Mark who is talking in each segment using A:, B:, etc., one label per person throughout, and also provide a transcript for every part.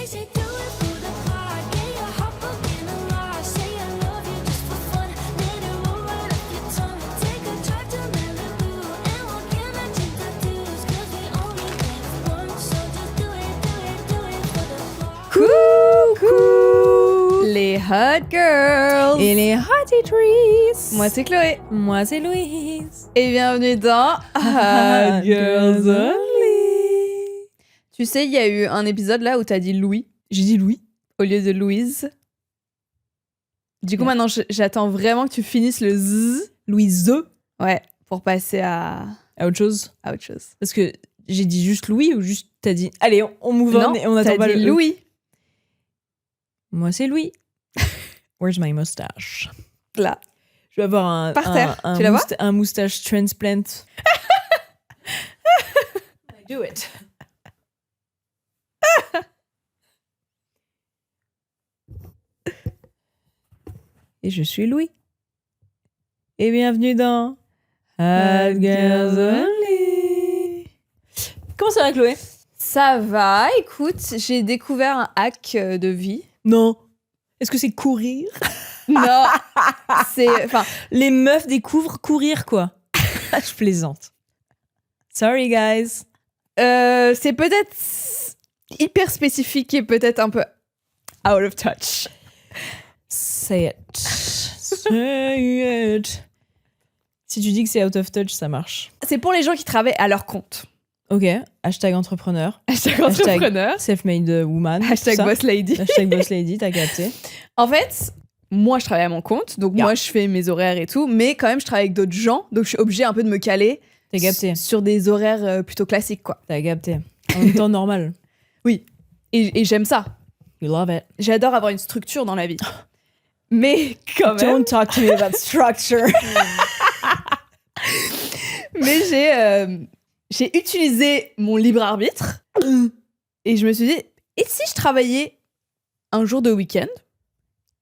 A: Coucou les hot girls
B: et les hottie trees.
A: Moi c'est Chloé.
B: Moi c'est Louise.
A: Et bienvenue dans
B: Hot Girls Only.
A: Tu sais, il y a eu un épisode là où t'as dit Louis.
B: J'ai dit Louis
A: au lieu de Louise. Du coup, maintenant, j'attends vraiment que tu finisses le Z.
B: Louise.
A: Ouais, pour passer à
B: autre chose.
A: À autre chose.
B: Parce que j'ai dit juste Louis ou juste t'as dit allez, on move on et on attend pas
A: le Louis.
B: Moi, c'est Louis. Where's my mustache?
A: Là.
B: Je vais avoir un
A: par terre. Tu la vois?
B: Un moustache transplant. I do it. Et je suis Louis. Et bienvenue dans Hot Girls Only. Comment ça va, Chloé?
A: Ça va, écoute, j'ai découvert un hack de vie.
B: Non. Est-ce que c'est courir?
A: Non. C'est... Enfin,
B: les meufs découvrent courir, quoi. Je plaisante. Sorry, guys.
A: C'est peut-être hyper spécifique et peut-être un peu out of touch.
B: Say it. Say it. Si tu dis que c'est out of touch, ça marche.
A: C'est pour les gens qui travaillent à leur compte.
B: Ok. Hashtag entrepreneur.
A: Hashtag entrepreneur.
B: Self-made woman.
A: Hashtag boss lady.
B: Hashtag boss lady, t'as capté.
A: En fait, moi, je travaille à mon compte. Donc, moi, je fais mes horaires et tout. Mais quand même, je travaille avec d'autres gens. Donc, je suis obligée un peu de me caler.
B: T'as capté.
A: Sur des horaires plutôt classiques, quoi.
B: T'as capté. En temps normal.
A: Oui. Et j'aime ça.
B: You love it.
A: J'adore avoir une structure dans la vie. Mais quand même...
B: Don't talk to me about structure.
A: Mais j'ai utilisé mon libre arbitre et je me suis dit, et si je travaillais un jour de week-end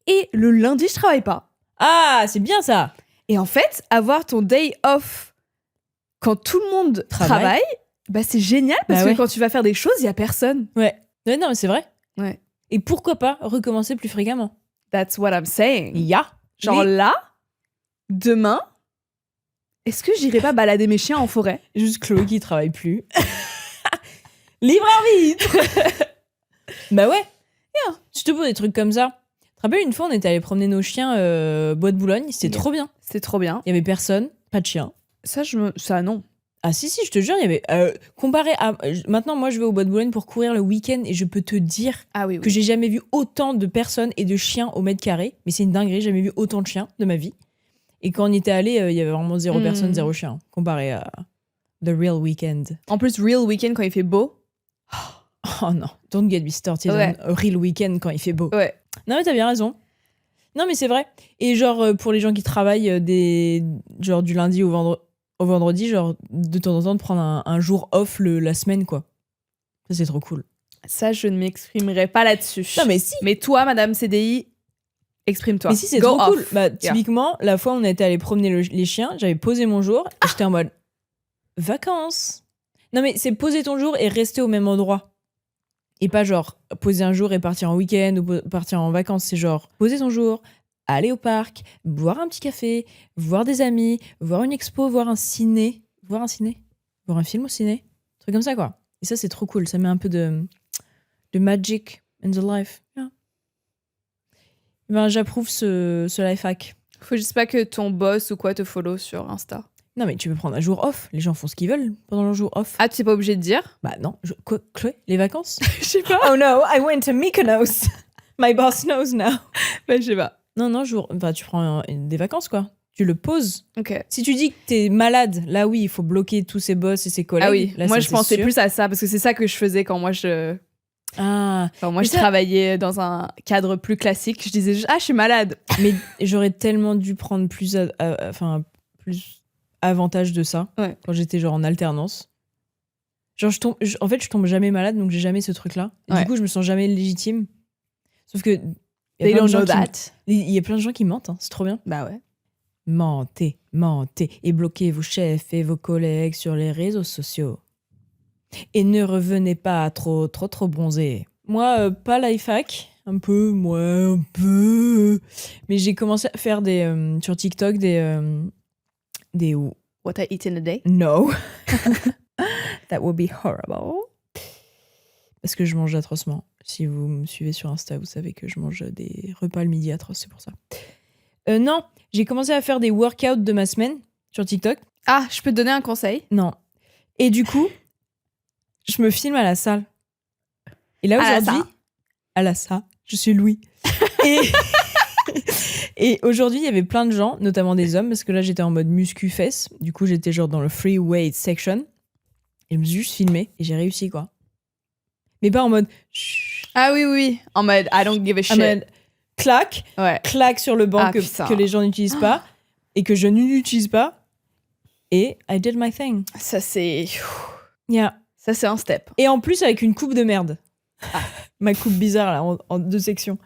A: et le lundi, je travaille pas?
B: Ah, c'est bien ça.
A: Et en fait, avoir ton day off quand tout le monde travaille, bah c'est génial parce que quand tu vas faire des choses, il y a personne.
B: Ouais, non, mais c'est vrai.
A: Ouais.
B: Et pourquoi pas recommencer plus fréquemment?
A: That's what I'm saying.
B: Yeah.
A: Genre là, demain, est-ce que j'irai pas balader mes chiens en forêt?
B: Juste Chloé qui travaille plus. Libre arbitre. Bah ouais. Yeah. Je te pose des trucs comme ça. Tu te rappelles, une fois, on était allé promener nos chiens Bois de Boulogne. C'était trop bien.
A: C'était trop bien.
B: Il y avait personne, pas de chien.
A: Ça non.
B: Ah si, je te jure, il y avait... comparé à... Maintenant, moi, je vais au Bois de Boulogne pour courir le week-end et je peux te dire que j'ai jamais vu autant de personnes et de chiens au mètre carré. Mais c'est une dinguerie, j'ai jamais vu autant de chiens de ma vie. Et quand on y était allé, il y avait vraiment 0 personne, 0 chien, comparé à The Real Weekend.
A: En plus, Real Weekend, quand il fait beau...
B: Oh non, don't get me started on Real Weekend quand il fait beau.
A: Ouais.
B: Non mais t'as bien raison. Non mais c'est vrai. Et genre, pour les gens qui travaillent genre du lundi au vendredi, genre de temps en temps de prendre un jour off la semaine, quoi. Ça, c'est trop cool.
A: Ça, je ne m'exprimerai pas là-dessus.
B: Non mais si.
A: Mais toi, Madame CDI... Exprime-toi.
B: Mais si, c'est trop cool. Bah, typiquement, la fois où on était allé promener les chiens, j'avais posé mon jour et j'étais en mode vacances. Non, mais c'est poser ton jour et rester au même endroit. Et pas genre poser un jour et partir en week-end ou partir en vacances. C'est genre poser ton jour, aller au parc, boire un petit café, voir des amis, voir une expo, voir un ciné. Voir un film au ciné. Un truc comme ça, quoi. Et ça, c'est trop cool. Ça met un peu de magic in the life. Yeah. Ben, j'approuve ce life hack.
A: Faut juste pas que ton boss ou quoi te follow sur Insta.
B: Non, mais tu peux prendre un jour off. Les gens font ce qu'ils veulent pendant leur jour off.
A: Ah, tu n'es pas obligé de dire?
B: Bah non. Quoi, Chloé? Les vacances?
A: Je sais pas.
B: Oh no, I went to Mykonos. My boss knows now.
A: Bah, je sais pas.
B: Non, enfin, tu prends des vacances, quoi. Tu le poses.
A: Ok.
B: Si tu dis que t'es malade, là oui, il faut bloquer tous ses boss et ses collègues.
A: Ah oui,
B: là,
A: moi
B: ça,
A: je pensais
B: sûr.
A: plus à ça parce que c'est ça que je faisais quand moi je...
B: Ah.
A: Enfin, moi je travaillais dans un cadre plus classique. Je disais juste, je suis malade.
B: Mais j'aurais tellement dû prendre plus avantage de ça quand j'étais genre en alternance. Genre en fait je tombe jamais malade, donc j'ai jamais ce truc là. Du coup je me sens jamais légitime. Sauf que
A: il y
B: a plein de gens qui mentent, hein. C'est trop bien.
A: Bah ouais.
B: Mentez et bloquez vos chefs et vos collègues sur les réseaux sociaux. Et ne revenez pas trop bronzés. Moi, pas life hack. Un peu. Mais j'ai commencé à faire sur TikTok des
A: What I eat in a day?
B: No. That would be horrible. Parce que je mange atrocement. Si vous me suivez sur Insta, vous savez que je mange des repas le midi atroces, c'est pour ça. Non, j'ai commencé à faire des workouts de ma semaine sur TikTok.
A: Ah, je peux te donner un conseil?
B: Non. Et du coup, je me filme à la salle. Et là, aujourd'hui... À la salle. Je suis Louis. Et aujourd'hui, il y avait plein de gens, notamment des hommes, parce que là, j'étais en mode muscu-fesses. Du coup, j'étais genre dans le free weight section. Et je me suis juste filmée et j'ai réussi, quoi. Mais pas en mode...
A: Ah oui. En mode I don't give a shit.
B: En mode clac,
A: Ouais.
B: clac sur le banc que les gens n'utilisent pas et que je n'utilise pas. Et I did my thing.
A: Ça, c'est...
B: Yeah.
A: Ça, c'est un step.
B: Et en plus, avec une coupe de merde. Ma coupe bizarre, là, en 2 sections.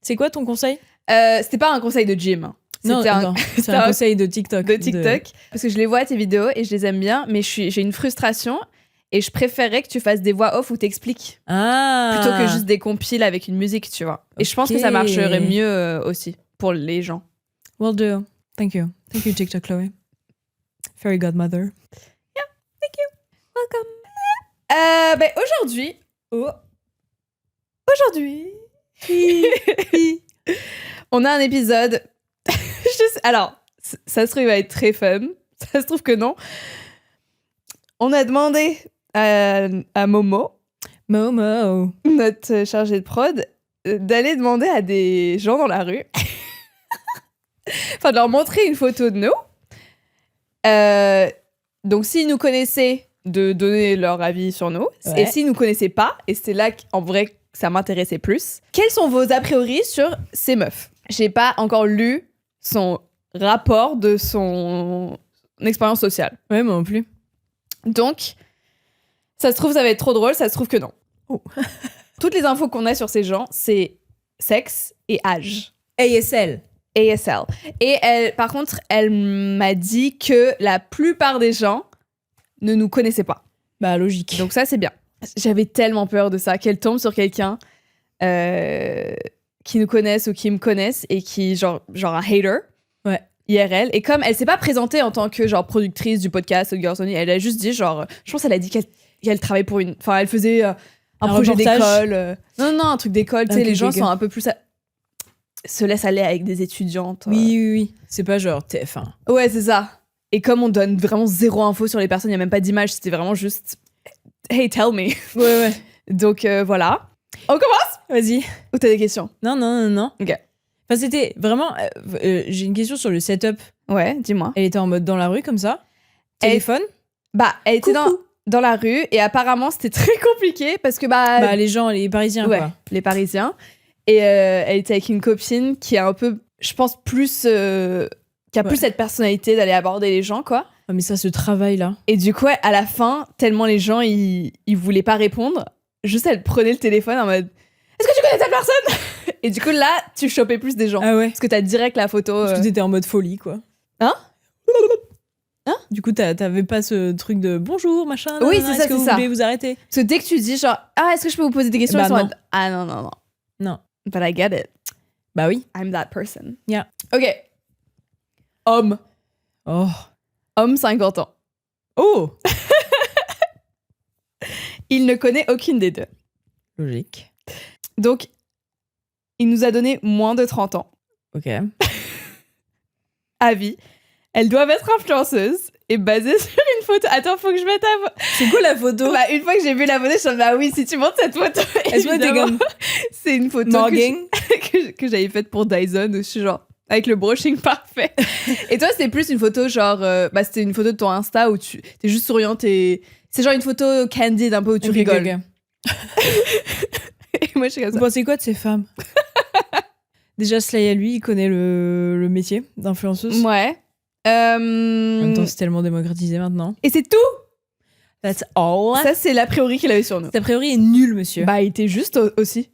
B: C'est quoi ton conseil?
A: C'était pas un conseil de gym.
B: Non, c'est un conseil de TikTok.
A: De TikTok. Parce que je les vois, tes vidéos, et je les aime bien, mais j'ai une frustration, et je préférerais que tu fasses des voix off où t'expliques. Plutôt que juste des compiles avec une musique, tu vois. Et je pense que ça marcherait mieux aussi, pour les gens.
B: Will do. Thank you. Thank you, TikTok Chloé. Fairy godmother.
A: Yeah, thank you. Welcome. Aujourd'hui... Aujourd'hui... on a un épisode... Alors, ça se trouve, il va être très fun. Ça se trouve que non. On a demandé à Momo, notre chargée de prod, d'aller demander à des gens dans la rue, enfin de leur montrer une photo de nous. Donc s'ils nous connaissaient, de donner leur avis sur nous. Ouais. Et s'ils nous connaissaient pas, et c'est là qu'en vrai ça m'intéressait plus, quels sont vos a priori sur ces meufs? J'ai pas encore lu son rapport de son expérience sociale.
B: Ouais, moi non plus.
A: Donc, ça se trouve, ça va être trop drôle, ça se trouve que non. Oh. Toutes les infos qu'on a sur ces gens, c'est sexe et âge.
B: ASL.
A: ASL. Et elle, par contre, elle m'a dit que la plupart des gens ne nous connaissaient pas.
B: Bah, logique.
A: Donc ça, c'est bien. J'avais tellement peur de ça, qu'elle tombe sur quelqu'un qui nous connaisse ou qui me connaisse et qui, genre un hater.
B: Ouais.
A: IRL. Et comme elle s'est pas présentée en tant que genre productrice du podcast de Girls Only, elle a juste dit genre, je pense qu'elle a dit qu'elle travaillait pour une, enfin elle faisait un projet d'école. Non, un truc d'école. Tu sais, les gens sont un peu plus se laissent aller avec des étudiantes.
B: Oui. C'est pas genre TF1.
A: Ouais, c'est ça. Et comme on donne vraiment zéro info sur les personnes, il y a même pas d'image, c'était vraiment juste hey, tell me.
B: Ouais.
A: Donc voilà. On commence?
B: Vas-y.
A: Ou t'as des questions?
B: Non.
A: Ok.
B: Enfin, c'était vraiment... j'ai une question sur le setup.
A: Ouais, dis-moi.
B: Elle était en mode dans la rue, comme ça. Téléphone.
A: Elle était dans la rue, et apparemment, c'était très compliqué, parce que
B: les gens, les Parisiens,
A: ouais,
B: quoi.
A: Les Parisiens. Et elle était avec une copine qui a un peu, je pense, plus... qui a plus cette personnalité d'aller aborder les gens, quoi.
B: Ah, mais ça, ce travail-là.
A: Et du coup, à la fin, tellement les gens, ils voulaient pas répondre, juste elle prenait le téléphone en mode... Est-ce que tu connais cette personne? Et du coup, là, tu chopais plus des gens.
B: Ah ouais.
A: Parce que t'as direct la photo.
B: Parce que t'étais en mode folie, quoi.
A: Hein?
B: Du coup, t'avais pas ce truc de bonjour, machin.
A: Oui, c'est ça,
B: est-ce que vous voulez vous arrêter?
A: Parce que dès que tu dis genre, est-ce que je peux vous poser des questions?
B: Bah,
A: ils sont en
B: non.
A: mode, ah non.
B: Non.
A: But I get it.
B: Bah oui.
A: I'm that person.
B: Yeah.
A: Ok. Homme.
B: Oh.
A: Homme, 50 ans.
B: Oh.
A: Il ne connaît aucune des deux.
B: Logique.
A: Donc, il nous a donné moins de 30 ans.
B: Ok.
A: Avis. Elles doivent être influenceuses et basées sur une photo. Attends, faut que je mette
B: C'est quoi la photo?
A: Une fois que j'ai vu la photo, je suis en mode, oui, si tu montres cette photo, évidemment, c'est une photo que j'avais faite pour Dyson, où je suis genre, avec le brushing parfait. Et toi, c'était plus une photo genre, c'était une photo de ton Insta où t'es juste souriante et c'est genre une photo candide un peu où tu rigoles.
B: Okay.
A: Et moi, je suis comme ça.
B: Vous pensez quoi de ces femmes? Déjà, Slaya, lui, il connaît le métier d'influenceuse.
A: Ouais.
B: En même temps, c'est tellement démocratisé maintenant.
A: Et c'est tout.
B: That's all.
A: Ça, c'est l'a priori qu'il avait sur nous.
B: Cet a priori est nul, monsieur.
A: Bah, il était juste aussi.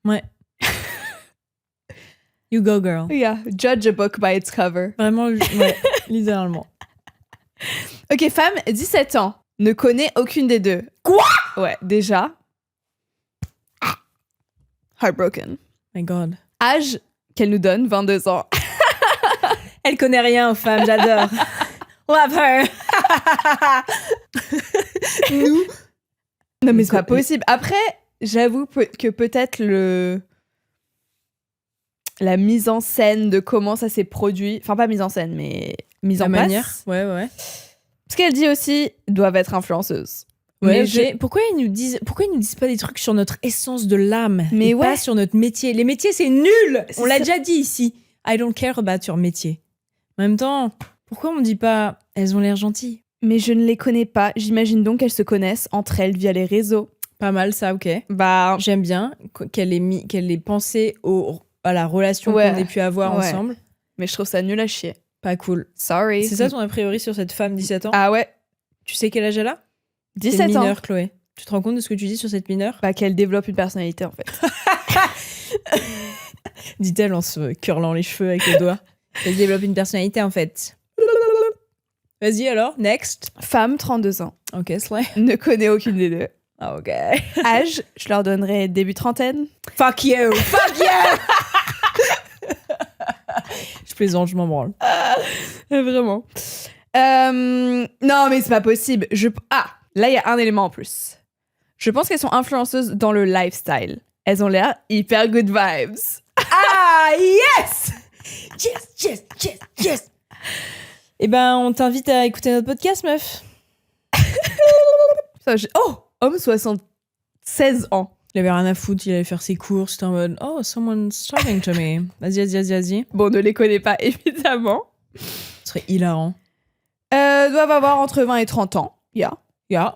B: Ouais. You go, girl.
A: Yeah, judge a book by its cover.
B: Vraiment, ouais, littéralement.
A: Ok, femme, 17 ans, ne connaît aucune des deux.
B: Quoi?
A: Ouais, déjà. Heartbroken.
B: My God.
A: Âge qu'elle nous donne, 22 ans.
B: Elle connaît rien aux femmes, j'adore. Love her. Nous.
A: Non, mais c'est pas possible. Après, j'avoue que peut-être la mise en scène de comment ça s'est produit. Enfin, pas mise en scène, mais mise en place.
B: Ouais.
A: Ce qu'elle dit aussi, doivent être influenceuses.
B: Ouais,
A: mais
B: pourquoi ils nous disent pas des trucs sur notre essence de l'âme
A: mais
B: et
A: ouais.
B: pas sur notre métier. Les métiers, c'est nul.
A: C'est
B: On l'a
A: ça.
B: déjà dit ici. I don't care about your métier. En même temps, pourquoi on dit pas elles ont l'air gentilles?
A: Mais je ne les connais pas. J'imagine donc qu'elles se connaissent entre elles via les réseaux.
B: Pas mal ça, ok.
A: Bah,
B: J'aime bien qu'elle ait pensé à la relation
A: Ouais.
B: qu'on ait pu avoir
A: Ouais.
B: ensemble.
A: mais je trouve ça nul à chier.
B: Pas cool.
A: Sorry.
B: C'est ça ton a priori sur cette femme 17 ans?
A: Ah ouais,
B: Tu sais quel âge elle a?
A: 17
B: C'est
A: ans.
B: mineure, Chloé. Tu te rends compte de ce que tu dis sur cette mineure?
A: Bah, qu'elle développe une personnalité, en fait.
B: Dit-elle en se curlant les cheveux avec les doigts. Elle développe une personnalité en fait. Vas-y alors, next.
A: Femme, 32 ans.
B: Ok, Slay.
A: Ne connaît aucune des deux.
B: Ah, ok.
A: Âge, je leur donnerais début trentaine.
B: Fuck you! Fuck you! Je plaisante, je m'en branle.
A: Vraiment. Non, mais c'est pas possible. Là, il y a un élément en plus. Je pense qu'elles sont influenceuses dans le lifestyle. Elles ont l'air hyper good vibes.
B: Ah, yes! Yes! Eh ben, on t'invite à écouter notre podcast, meuf.
A: Homme 76 ans.
B: Il avait rien à foutre, il allait faire ses courses, c'était en mode « Oh, someone's talking to me. » Vas-y.
A: Bon, ne les connaît pas, évidemment.
B: Ce serait hilarant.
A: Doivent avoir entre 20 et 30 ans. Yeah.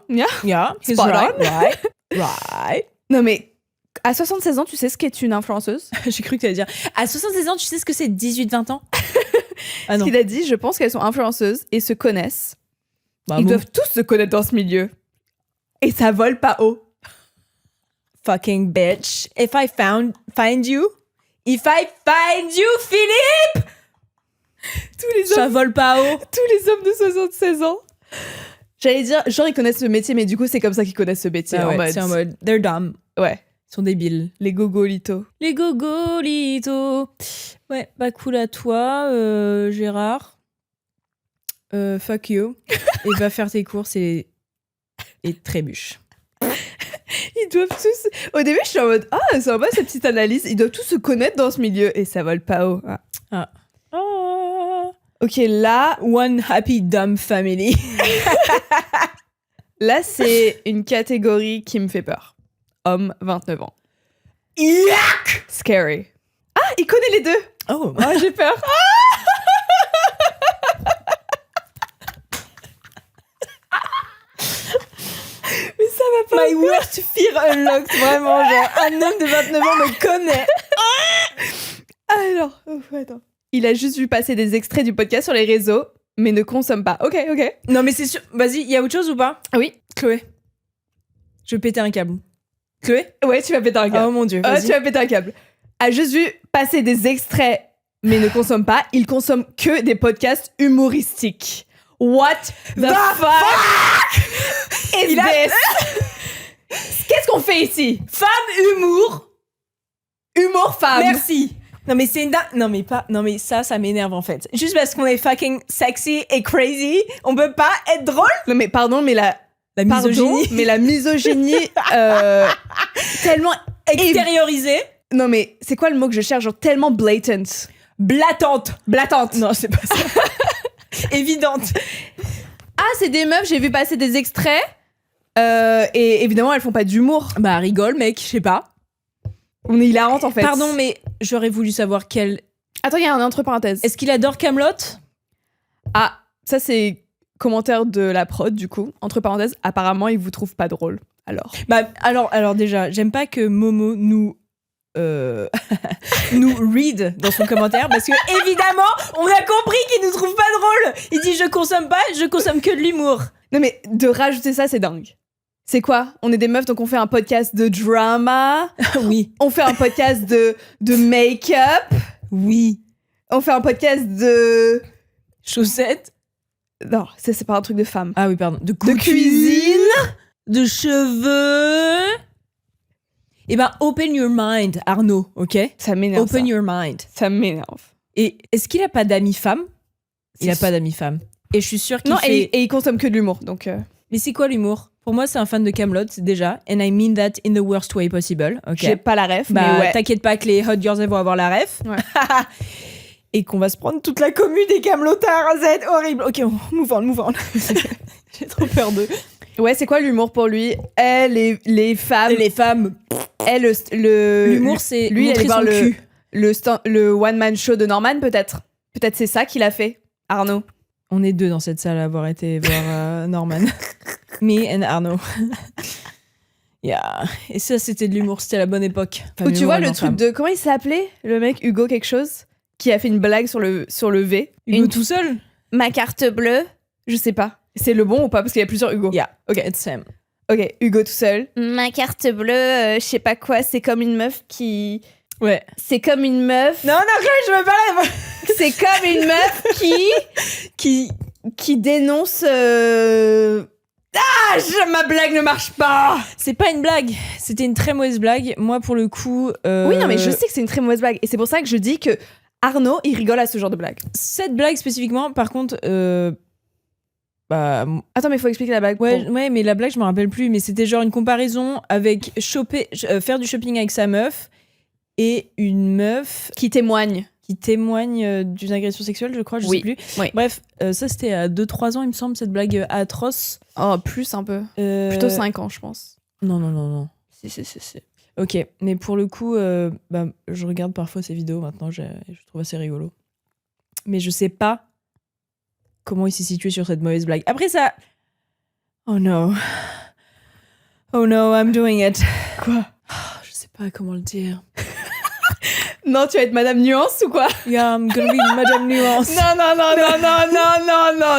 B: He's
A: Spot
B: right.
A: on.
B: Right.
A: Non, mais à 76 ans, tu sais ce qu'est une influenceuse?
B: J'ai cru que t'allais dire « À 76 ans, tu sais ce que c'est 18-20 ans ?» Ah non.
A: Ce qu'il a dit, je pense qu'elles sont influenceuses et se connaissent.
B: Bah,
A: Ils
B: bon.
A: doivent tous se connaître dans ce milieu. Et ça vole pas haut.
B: Fucking bitch. If I find you, Philippe, ça vole pas haut.
A: Tous les hommes de 76 ans. J'allais dire, genre, ils connaissent ce métier, mais du coup, c'est comme ça qu'ils connaissent ce métier.
B: Ah
A: en
B: ouais,
A: mode...
B: c'est en mode, they're dumb.
A: Ouais,
B: Ils sont débiles.
A: les gogolitos.
B: Les gogolitos. Ouais, pas cool à toi, Gérard. Fuck you. Et va faire tes courses et trébuche.
A: Ils doivent tous... Au début, je suis en mode, c'est sympa cette petite analyse. Ils doivent tous se connaître dans ce milieu et ça vole pas haut.
B: Ah.
A: Ok, là,
B: One happy dumb family.
A: là, c'est une catégorie qui me fait peur. Homme, 29 ans.
B: Yuck!
A: Scary. Ah, il connaît les deux.
B: Oh.
A: Oh, j'ai peur. Mais ça va pas.
B: My worst fear unlocked, vraiment. Genre, un homme de 29 ans me connaît.
A: Alors, attends. Il a juste vu passer des extraits du podcast sur les réseaux, mais ne consomme pas. Ok.
B: Non, mais c'est sûr. Vas-y, il y a autre chose ou pas?
A: Ah oui.
B: Chloé. Je vais péter un câble. Chloé?
A: Ouais, tu vas péter un câble.
B: Oh mon dieu.
A: Ah,
B: Vas-y.
A: tu vas péter un câble. A juste vu passer des extraits, mais ne consomme pas. Il consomme que des podcasts humoristiques. What the fuck is this? Qu'est-ce qu'on fait ici?
B: Femme humour.
A: Humour femme.
B: Merci. Non mais c'est non mais ça m'énerve en fait. Juste parce qu'on est fucking sexy et crazy, on peut pas être drôle.
A: Non mais pardon, mais la
B: misogynie.
A: mais la misogynie tellement
B: Extériorisée.
A: Non mais c'est quoi le mot que je cherche, genre tellement blatant.
B: Blatante. Non, c'est pas ça. Évidente.
A: Ah, c'est des meufs, j'ai vu passer des extraits et évidemment elles font pas d'humour.
B: Bah rigole mec, je sais pas.
A: On est hilarante en fait.
B: Pardon mais j'aurais voulu savoir quel...
A: Attends, il y a un entre parenthèses.
B: Est-ce qu'il adore Kaamelott?
A: Ah, ça c'est commentaire de la prod du coup. Entre parenthèses, apparemment il vous trouve pas drôle. Alors.
B: Bah alors déjà, j'aime pas que Momo nous read dans son commentaire parce que évidemment on a compris qu'il nous trouve pas drôle. Il dit je consomme que de l'humour.
A: Non mais de rajouter ça, c'est dingue. C'est quoi? On est des meufs, donc on fait un podcast de drama.
B: Oui.
A: On fait un podcast de make-up.
B: Oui.
A: On fait un podcast de...
B: Chaussettes.
A: Non, ça c'est pas un truc de femme.
B: Ah oui, pardon. De
A: cuisine.
B: De cheveux. Eh ben, open your mind, Arnaud, ok?
A: Ça m'énerve.
B: Open your mind.
A: Ça m'énerve.
B: Et est-ce qu'il a pas d'amis femmes? Il a pas d'amis femmes. Et je suis sûre qu'il
A: Non,
B: fait...
A: et il consomme que de l'humour, donc...
B: Mais c'est quoi l'humour? Pour moi, c'est un fan de Kaamelott, déjà. And I mean that in the worst way possible, ok?
A: J'ai pas la ref,
B: Bah,
A: mais ouais.
B: t'inquiète pas que les hot girls, elles vont avoir la ref.
A: Ouais.
B: Et qu'on va se prendre toute la commu des Kaamelottards, ça va être horrible. Ok, move on. J'ai trop peur d'eux.
A: Ouais, c'est quoi l'humour pour lui? Les femmes...
B: Et les femmes... L'humour, c'est
A: lui,
B: montrer
A: aller voir
B: son cul.
A: le one-man show de Norman, peut-être. Peut-être c'est ça qu'il a fait, Arnaud.
B: On est deux dans cette salle à avoir été voir Norman. Me and Arnaud. Yeah. Et ça, c'était de l'humour, c'était la bonne époque.
A: Ou tu vois le truc de... Comment il s'appelait? Le mec Hugo quelque chose? Qui a fait une blague sur le V.
B: Hugo tout seul?
A: Ma carte bleue? Je sais pas. C'est le bon ou pas? Parce qu'il y a plusieurs Hugo.
B: Yeah,
A: ok.
B: it's same.
A: Ok, Hugo tout seul. Ma carte bleue, je sais pas quoi, c'est comme une meuf qui...
B: Ouais.
A: C'est comme une meuf...
B: Non, je veux pas...
A: C'est comme une meuf qui dénonce... ma blague ne marche pas.
B: C'est pas une blague, c'était une très mauvaise blague. Moi, pour le coup...
A: Oui, non, mais je sais que c'est une très mauvaise blague. Et c'est pour ça que je dis que Arnaud, il rigole à ce genre de blague.
B: Cette blague spécifiquement, par contre...
A: Attends, mais il faut expliquer la blague.
B: Ouais, mais la blague, je me rappelle plus. Mais c'était genre une comparaison avec faire du shopping avec sa meuf et une meuf...
A: Qui témoigne
B: d'une agression sexuelle, je crois, je sais plus.
A: Oui.
B: Bref, ça c'était à 2-3 ans, il me semble, cette blague atroce.
A: Oh, plus un peu. Plutôt 5 ans, je pense.
B: Non.
A: Si.
B: Ok, mais pour le coup, je regarde parfois ces vidéos maintenant, je trouve assez rigolo. Mais je sais pas comment il s'est situé sur cette mauvaise blague. Après ça... Oh no, I'm doing it.
A: Quoi?
B: Je sais pas comment le dire.
A: Non, tu vas être Madame Nuance ou quoi?
B: Yeah, I'm gonna be Madame Nuance.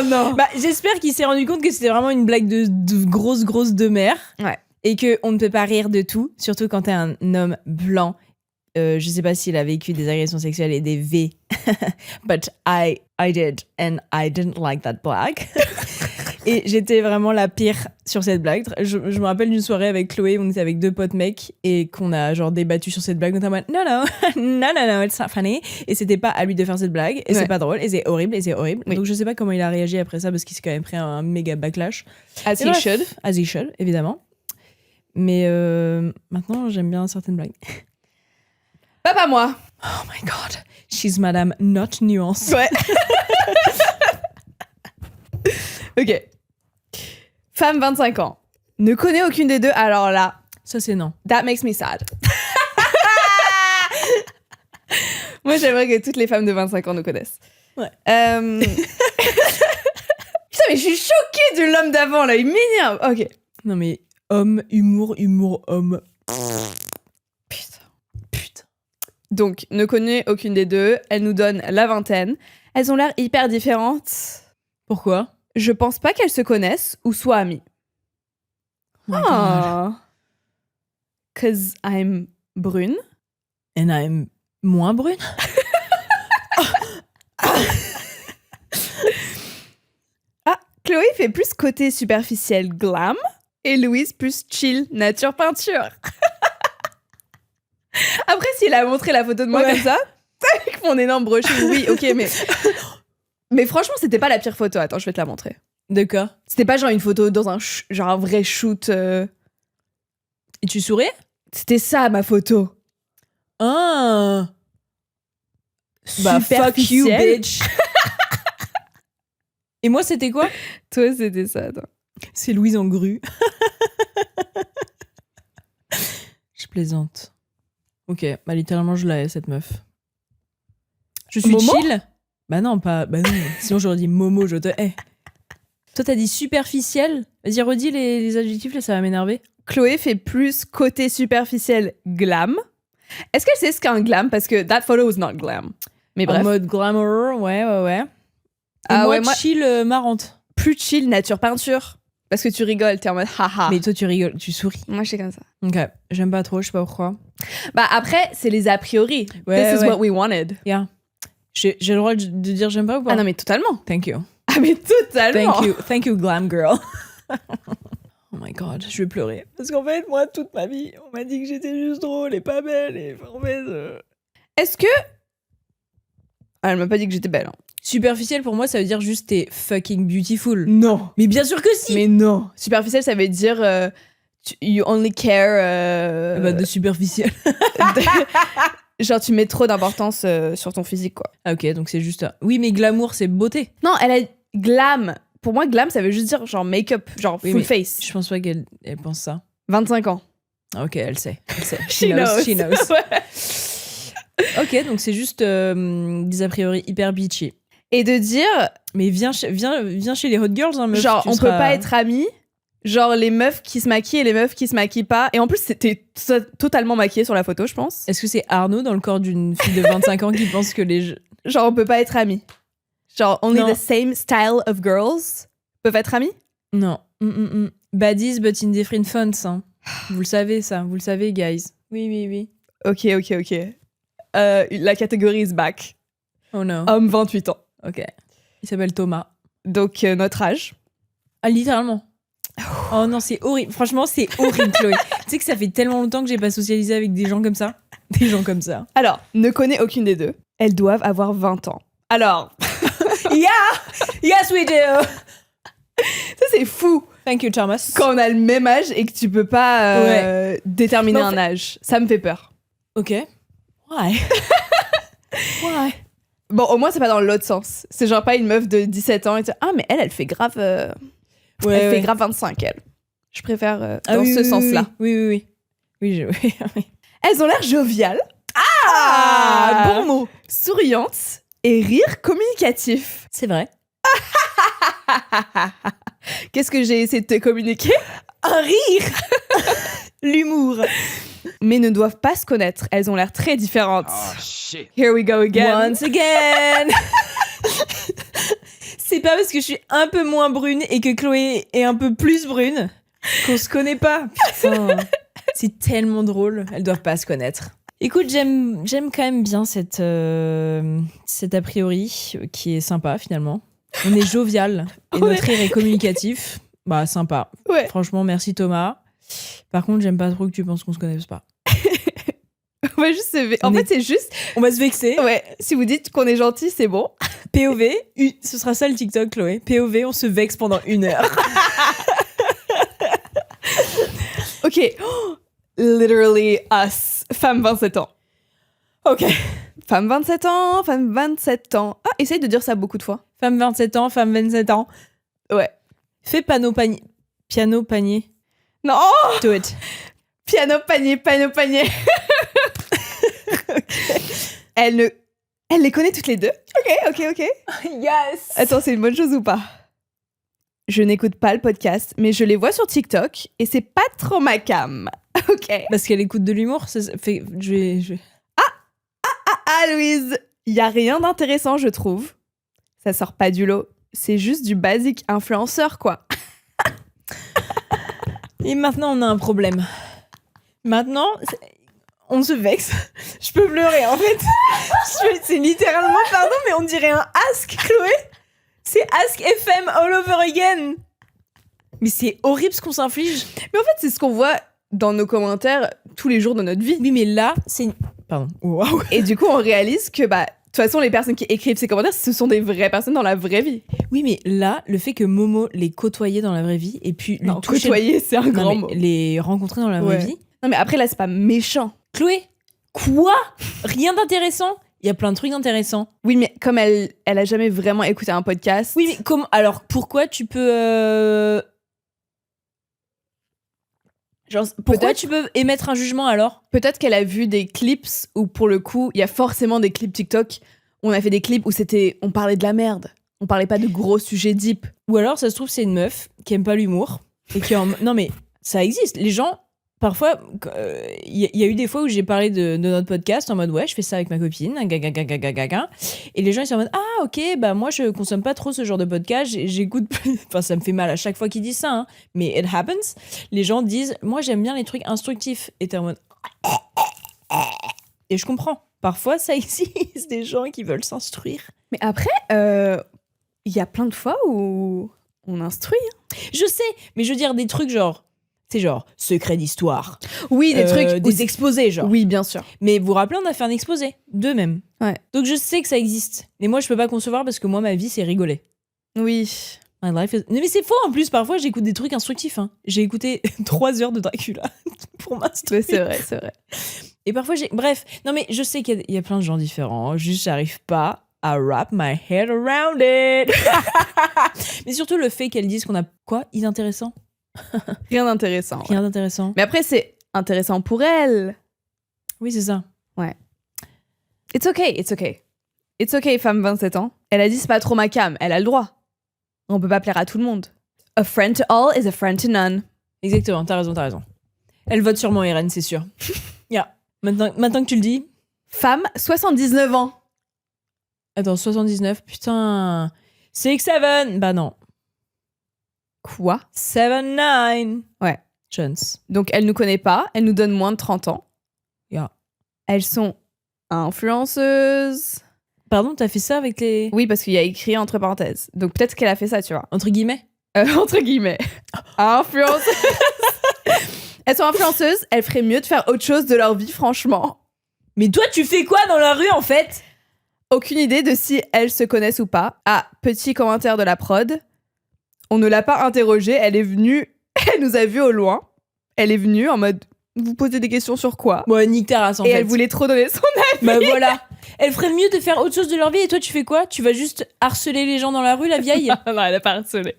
A: Non.
B: Bah, j'espère qu'il s'est rendu compte que c'était vraiment une blague de grosse de mère.
A: Ouais.
B: Et qu'on ne peut pas rire de tout, surtout quand t'es un homme blanc. Je sais pas s'il a vécu des agressions sexuelles et des V. But I did, and I didn't like that blague. Et j'étais vraiment la pire sur cette blague. Je me rappelle d'une soirée avec Chloé, on était avec 2 potes mecs et qu'on a genre débattu sur cette blague. On était en mode non, it's not funny. Et c'était pas à lui de faire cette blague. Et c'est pas drôle. Et c'est horrible.
A: Oui.
B: Donc je sais pas comment il a réagi après ça parce qu'il s'est quand même pris un méga backlash.
A: As he should,
B: évidemment. Mais maintenant, j'aime bien certaines blagues.
A: Pas moi.
B: Oh my god. She's Madame Not Nuance.
A: Ouais. Ok. Femme 25 ans. Ne connaît aucune des deux, alors là...
B: Ça, c'est non.
A: That makes me sad. Moi, j'aimerais que toutes les femmes de 25 ans nous connaissent.
B: Ouais.
A: Putain, mais je suis choquée de l'homme d'avant, là. Il m'énerve. Ok.
B: Non, mais homme, humour, homme. Putain.
A: Donc, ne connaît aucune des deux. Elle nous donne la vingtaine. Elles ont l'air hyper différentes.
B: Pourquoi?
A: Je pense pas qu'elles se connaissent ou soient amies. Cause I'm brune.
B: And I'm moins brune.
A: Chloé fait plus côté superficiel glam et Louise plus chill nature peinture. Après, s'il a montré la photo de moi comme ça, avec mon énorme brushing, oui, ok, mais... Mais franchement, c'était pas la pire photo. Attends, je vais te la montrer.
B: D'accord.
A: C'était pas genre une photo dans un vrai shoot.
B: Et tu souriais?
A: C'était ça, ma photo.
B: Ah. Bah, fuck you, bitch. Et moi, c'était quoi?
A: Toi, c'était ça, attends.
B: C'est Louise en grue. Je plaisante. Ok, bah littéralement, je la hais, cette meuf. Je suis
A: Momo?
B: chill. Bah non, pas... Bah non, sinon j'aurais dit Momo, je te hais. Toi, t'as dit superficiel. Vas-y, redis les adjectifs, là, ça va m'énerver.
A: Chloé fait plus côté superficiel glam. Est-ce qu'elle sait ce qu'est un glam? Parce que that photo was not glam. Mais bref.
B: En mode glamour, ouais. Et moi, chill, marrante.
A: Plus chill, nature peinture. Parce que tu rigoles, t'es en mode haha.
B: Mais toi, tu rigoles, tu souris.
A: Moi, je suis comme ça.
B: Ok, j'aime pas trop, je sais pas pourquoi.
A: Bah après, c'est les a priori. This is what we wanted.
B: Yeah. J'ai le droit de dire j'aime pas ou pas?
A: Ah non, mais totalement.
B: Thank you.
A: Ah mais totalement.
B: Thank you, glam girl. Oh my god, je vais pleurer. Parce qu'en fait, moi, toute ma vie, on m'a dit que j'étais juste drôle et pas belle. Et en fait.
A: Est-ce que. Ah, elle m'a pas dit que j'étais belle. Hein.
B: Superficielle, pour moi, ça veut dire juste t'es fucking beautiful.
A: Non.
B: Mais bien sûr que si.
A: Mais non. Superficielle, ça veut dire. You only care.
B: De superficielle.
A: Genre, tu mets trop d'importance sur ton physique, quoi.
B: Ah, ok, donc c'est juste. Oui, mais glamour, c'est beauté.
A: Non, elle a glam. Pour moi, glam, ça veut juste dire genre make-up, genre
B: Oui,
A: full
B: mais
A: face.
B: Je pense pas qu'elle pense ça.
A: 25 ans.
B: Ah, ok, elle sait.
A: She knows.
B: She knows.
A: Ouais.
B: Ok, donc c'est juste des a priori hyper bitchy.
A: Et de dire.
B: Mais viens chez les hot girls, hein, meuf.
A: Genre, on peut pas être amis. Genre, les meufs qui se maquillent et les meufs qui se maquillent pas. Et en plus, c'était totalement maquillée sur la photo, je pense.
B: Est-ce que c'est Arnaud dans le corps d'une fille de 25 ans qui pense que les.
A: Genre, on peut pas être amis. Genre, on est the same style of girls. Peuvent être amis?
B: Non. Baddies, but in different fonts. Hein. Vous le savez, ça. Vous le savez, guys. Oui.
A: Ok. La catégorie is back.
B: Oh no.
A: Homme 28 ans.
B: Ok. Il s'appelle Thomas.
A: Donc, notre âge.
B: Ah, littéralement. Oh non, c'est horrible. Franchement, c'est horrible, Chloé. Tu sais que ça fait tellement longtemps que j'ai pas socialisé avec des gens comme ça. Des gens comme ça.
A: Alors, ne connais aucune des deux. Elles doivent avoir 20 ans. Alors...
B: Yes, we do.
A: Ça, c'est fou.
B: Thank you, Thomas.
A: Quand on a le même âge et que tu peux pas déterminer un âge. Ça me fait peur.
B: Ok. Why?
A: Bon, au moins, c'est pas dans l'autre sens. C'est genre pas une meuf de 17 ans et tu dis, ah, mais elle fait grave... elle fait grave 25, elle. Je préfère dans ce sens-là.
B: Oui.
A: Elles ont l'air joviales. Bon mot. Souriantes et rire communicatif.
B: C'est vrai.
A: Qu'est-ce que j'ai essayé de te communiquer?
B: Un rire. L'humour.
A: Mais ne doivent pas se connaître. Elles ont l'air très différentes.
C: Oh shit.
A: Here we go again.
B: Once again. C'est pas parce que je suis un peu moins brune et que Chloé est un peu plus brune qu'on se connaît pas. Putain. C'est tellement drôle. Elles doivent pas se connaître. Écoute, j'aime quand même bien cette a priori qui est sympa finalement. On est jovial et notre rire est communicatif. Bah sympa.
A: Ouais.
B: Franchement, merci Thomas. Par contre, j'aime pas trop que tu penses qu'on se connaisse pas.
A: On va juste En fait, c'est juste...
B: On va se vexer.
A: Ouais, si vous dites qu'on est gentil, c'est bon.
B: POV, ce sera ça le TikTok, Chloé. POV, on se vexe pendant 1 heure.
A: Ok. Literally us. Femme 27 ans.
B: Ok.
A: Femme 27 ans, femme 27 ans. Ah, essaye de dire ça beaucoup de fois.
B: Femme 27 ans, femme 27 ans.
A: Ouais.
B: Fais piano panier.
A: Non.
B: Do it.
A: Piano panier. Elle les connaît toutes les deux. Ok.
B: Yes.
A: Attends, c'est une bonne chose ou pas? Je n'écoute pas le podcast, mais je les vois sur TikTok et c'est pas trop ma cam. Ok.
B: Parce qu'elle écoute de l'humour.
A: Ah, Louise, il y a rien d'intéressant, je trouve. Ça sort pas du lot. C'est juste du basique influenceur, quoi.
B: Et maintenant, on a un problème. Maintenant, on se vexe. Je peux pleurer, en fait. C'est littéralement, pardon, mais on dirait un Ask, Chloé. C'est Ask FM all over again. Mais c'est horrible ce qu'on s'inflige.
A: Mais en fait, c'est ce qu'on voit dans nos commentaires tous les jours de notre vie.
B: Oui, mais là, c'est... Pardon. Wow.
A: Et du coup, on réalise que, de toute façon, les personnes qui écrivent ces commentaires, ce sont des vraies personnes dans la vraie vie.
B: Oui, mais là, le fait que Momo les côtoyait dans la vraie vie et puis lui
A: côtoyer, c'est un grand mot.
B: Les rencontrer dans la vraie vie.
A: Non, mais après, là, c'est pas méchant.
B: Chloé, quoi? Rien d'intéressant? Il y a plein de trucs intéressants.
A: Oui, mais comme elle a jamais vraiment écouté un podcast.
B: Oui, mais comment? Alors, pourquoi tu peux... Genre, pourquoi tu peux émettre un jugement alors? Peut-être
A: qu'elle a vu des clips où, pour le coup, il y a forcément des clips TikTok où on a fait des clips où on parlait de la merde. On parlait pas de gros sujets deep.
B: Ou alors, ça se trouve, c'est une meuf qui aime pas l'humour et qui non, mais ça existe. Les gens, parfois, il y a eu des fois où j'ai parlé de notre podcast en mode ouais, je fais ça avec ma copine, et les gens ils sont en mode ah ok, bah moi je consomme pas trop ce genre de podcast, j'écoute, enfin ça me fait mal à chaque fois qu'ils disent ça, hein, mais it happens. Les gens disent moi j'aime bien les trucs instructifs, et t'es en mode et je comprends. Parfois ça existe des gens qui veulent s'instruire.
A: Mais après, il y a plein de fois où on instruit.
B: Je sais, mais je veux dire des trucs genre C'est genre secret d'histoire.
A: Oui, des trucs.
B: Des exposés, genre.
A: Oui, bien sûr.
B: Mais vous vous rappelez, on a fait un exposé, d'eux-mêmes.
A: Ouais.
B: Donc je sais que ça existe. Mais moi, je peux pas concevoir parce que moi, ma vie, c'est rigoler.
A: Oui.
B: My life is... Non, mais c'est faux en plus, parfois j'écoute des trucs instructifs. Hein. J'ai écouté 3 heures de Dracula pour m'instruire.
A: C'est vrai, c'est vrai.
B: Et parfois j'ai. Bref, non, mais je sais qu'il y a plein de gens différents. Juste, j'arrive pas à wrap my head around it. Mais surtout le fait qu'elles disent qu'on a quoi inintéressant.
A: Rien d'intéressant.
B: Rien d'intéressant.
A: Mais après, c'est intéressant pour elle.
B: Oui, c'est ça.
A: Ouais. It's okay, it's okay. It's okay, femme 27 ans. Elle a dit c'est pas trop ma cam, elle a le droit. On peut pas plaire à tout le monde. A friend to all is a friend to none.
B: Exactement, t'as raison. Elle vote sûrement RN, c'est sûr. Yeah. Maintenant que tu le dis.
A: Femme, 79 ans.
B: Attends, 79, putain. 6-7. Bah non.
A: Quoi?
B: 7-9.
A: Ouais.
B: Jones.
A: Donc elle nous connaît pas, elle nous donne moins de 30 ans.
B: Yeah.
A: Elles sont influenceuses.
B: Pardon, t'as fait ça avec les...
A: Oui, parce qu'il y a écrit entre parenthèses. Donc peut-être qu'elle a fait ça, tu vois.
B: Entre guillemets.
A: Entre guillemets. Influenceuses. Elles sont influenceuses, elles feraient mieux de faire autre chose de leur vie, franchement.
B: Mais toi, tu fais quoi dans la rue, en fait?
A: Aucune idée de si elles se connaissent ou pas. Ah, petit commentaire de la prod. On ne l'a pas interrogée, elle est venue, elle nous a vus au loin. Elle est venue en mode, vous posez des questions sur quoi?
B: Bon, nique ta race, en fait.
A: Et elle voulait trop donner son avis.
B: Bah voilà. Elle ferait mieux de faire autre chose de leur vie et toi, tu fais quoi? Tu vas juste harceler les gens dans la rue, la vieille?
A: Non, elle a pas harcelé.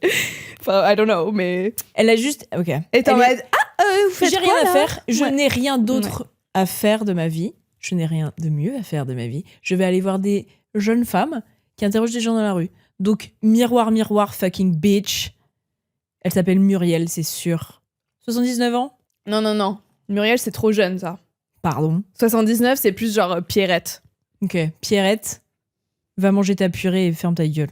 A: Enfin, I don't know, mais...
B: Elle a juste... Ok.
A: Et t'en mode, vous faites
B: J'ai
A: quoi,
B: rien à
A: là?
B: faire. Je n'ai rien d'autre à faire de ma vie. Je n'ai rien de mieux à faire de ma vie. Je vais aller voir des jeunes femmes qui interrogent des gens dans la rue. Donc, miroir, fucking bitch. Elle s'appelle Muriel, c'est sûr. 79 ans?
A: Non. Muriel, c'est trop jeune, ça.
B: Pardon.
A: 79, c'est plus genre Pierrette.
B: Ok. Pierrette, va manger ta purée et ferme ta gueule.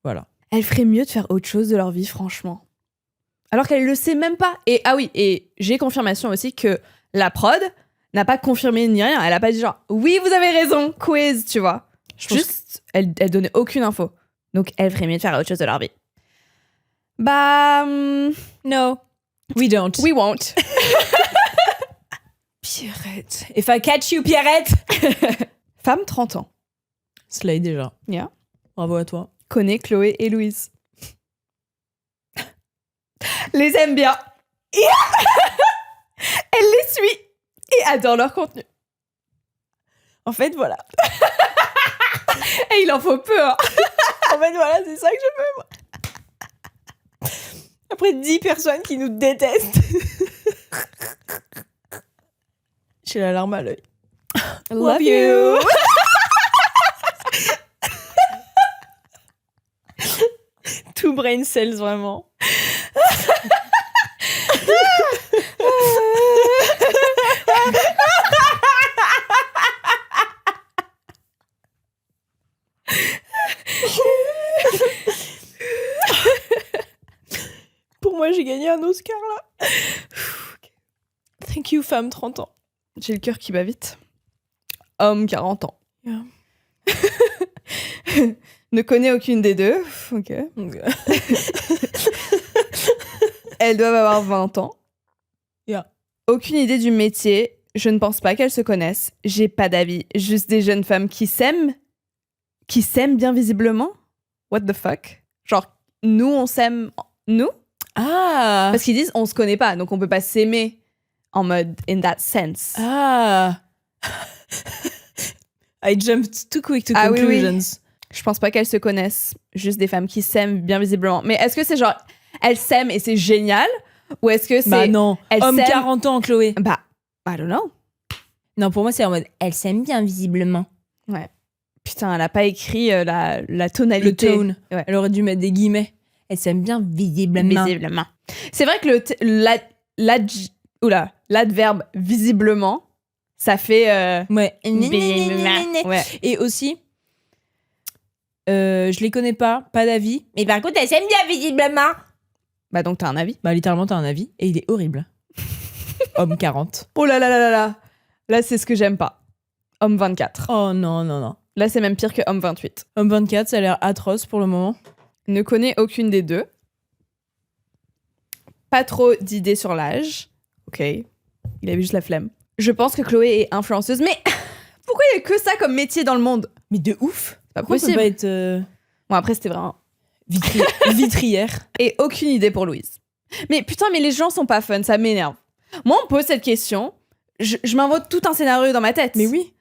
B: Voilà.
A: Elle ferait mieux de faire autre chose de leur vie, franchement. Alors qu'elle le sait même pas. Et ah oui, et j'ai confirmation aussi que la prod n'a pas confirmé ni rien. Elle a pas dit genre, oui, vous avez raison, quiz, tu vois. Juste, elle donnait aucune info. Donc, elle ferait mieux de faire autre chose de leur vie. Bah...
B: no, we don't.
A: We won't.
B: Pierrette. If I catch you, Pierrette.
A: Femme, 30 ans.
B: Slay déjà.
A: Yeah.
B: Bravo à toi.
A: Connaît Chloé et Louise. Les aime bien. Elle les suit et adore leur contenu.
B: En fait, voilà.
A: Et il en faut peu, hein.
B: En fait, voilà, c'est ça que je veux, moi. Après 10 personnes qui nous détestent. J'ai la larme à l'œil.
A: Love you.
B: Tout brain cells, vraiment. Pour moi, j'ai gagné un Oscar, là. Thank you, femme, 30 ans.
A: J'ai le cœur qui bat vite. Homme, 40 ans.
B: Yeah.
A: Ne connaît aucune des deux. Ok. Elles doivent avoir 20 ans.
B: Yeah.
A: Aucune idée du métier. Je ne pense pas qu'elles se connaissent. J'ai pas d'avis. Juste des jeunes femmes qui s'aiment. Qui s'aiment bien visiblement. What the fuck? Genre, nous, on s'aime. Nous?
B: Ah.
A: Parce qu'ils disent on se connaît pas, donc on peut pas s'aimer en mode in that sense.
B: Ah. I jumped too quick to
A: Ah oui,
B: conclusions.
A: oui. Je pense pas qu'elles se connaissent. Juste des femmes qui s'aiment bien visiblement. Mais est-ce que c'est genre elles s'aiment et c'est génial? Ou est-ce que c'est.
B: Bah non.
A: elles
B: Homme
A: s'aiment-
B: 40 ans, Chloé.
A: Bah, I don't know.
B: Non, pour moi, c'est en mode elle s'aime bien visiblement.
A: Ouais. Putain, elle a pas écrit la tonalité.
B: Le tone.
A: Ouais.
B: Elle aurait dû mettre des guillemets. Elle s'aime bien visiblement.
A: Visiblement. C'est vrai que l'adverbe visiblement, ça fait.
B: Ouais.
A: Ouais.
B: Et aussi, je les connais pas d'avis. Mais par contre, elle s'aime bien visiblement.
A: Bah donc t'as un avis.
B: Bah littéralement, t'as un avis et il est horrible. Homme 40.
A: Oh là là là là là. Là, c'est ce que j'aime pas. Homme 24.
B: Oh non.
A: Là, c'est même pire que homme 28.
B: Homme 24, ça a l'air atroce pour le moment.
A: Ne connaît aucune des deux. pas trop d'idées sur l'âge. Ok. Il avait juste la flemme. Je pense que Chloé est influenceuse. Mais pourquoi il y a que ça comme métier dans le monde?
B: Mais de ouf.
A: C'est pas
B: Pourquoi
A: possible.
B: ça peut pas être
A: Bon, après, c'était vraiment...
B: vitrière.
A: Et aucune idée pour Louise. Mais putain, mais les gens sont pas fun, ça m'énerve. Moi, on me pose cette question, je m'invente tout un scénario dans ma tête.
B: Mais oui.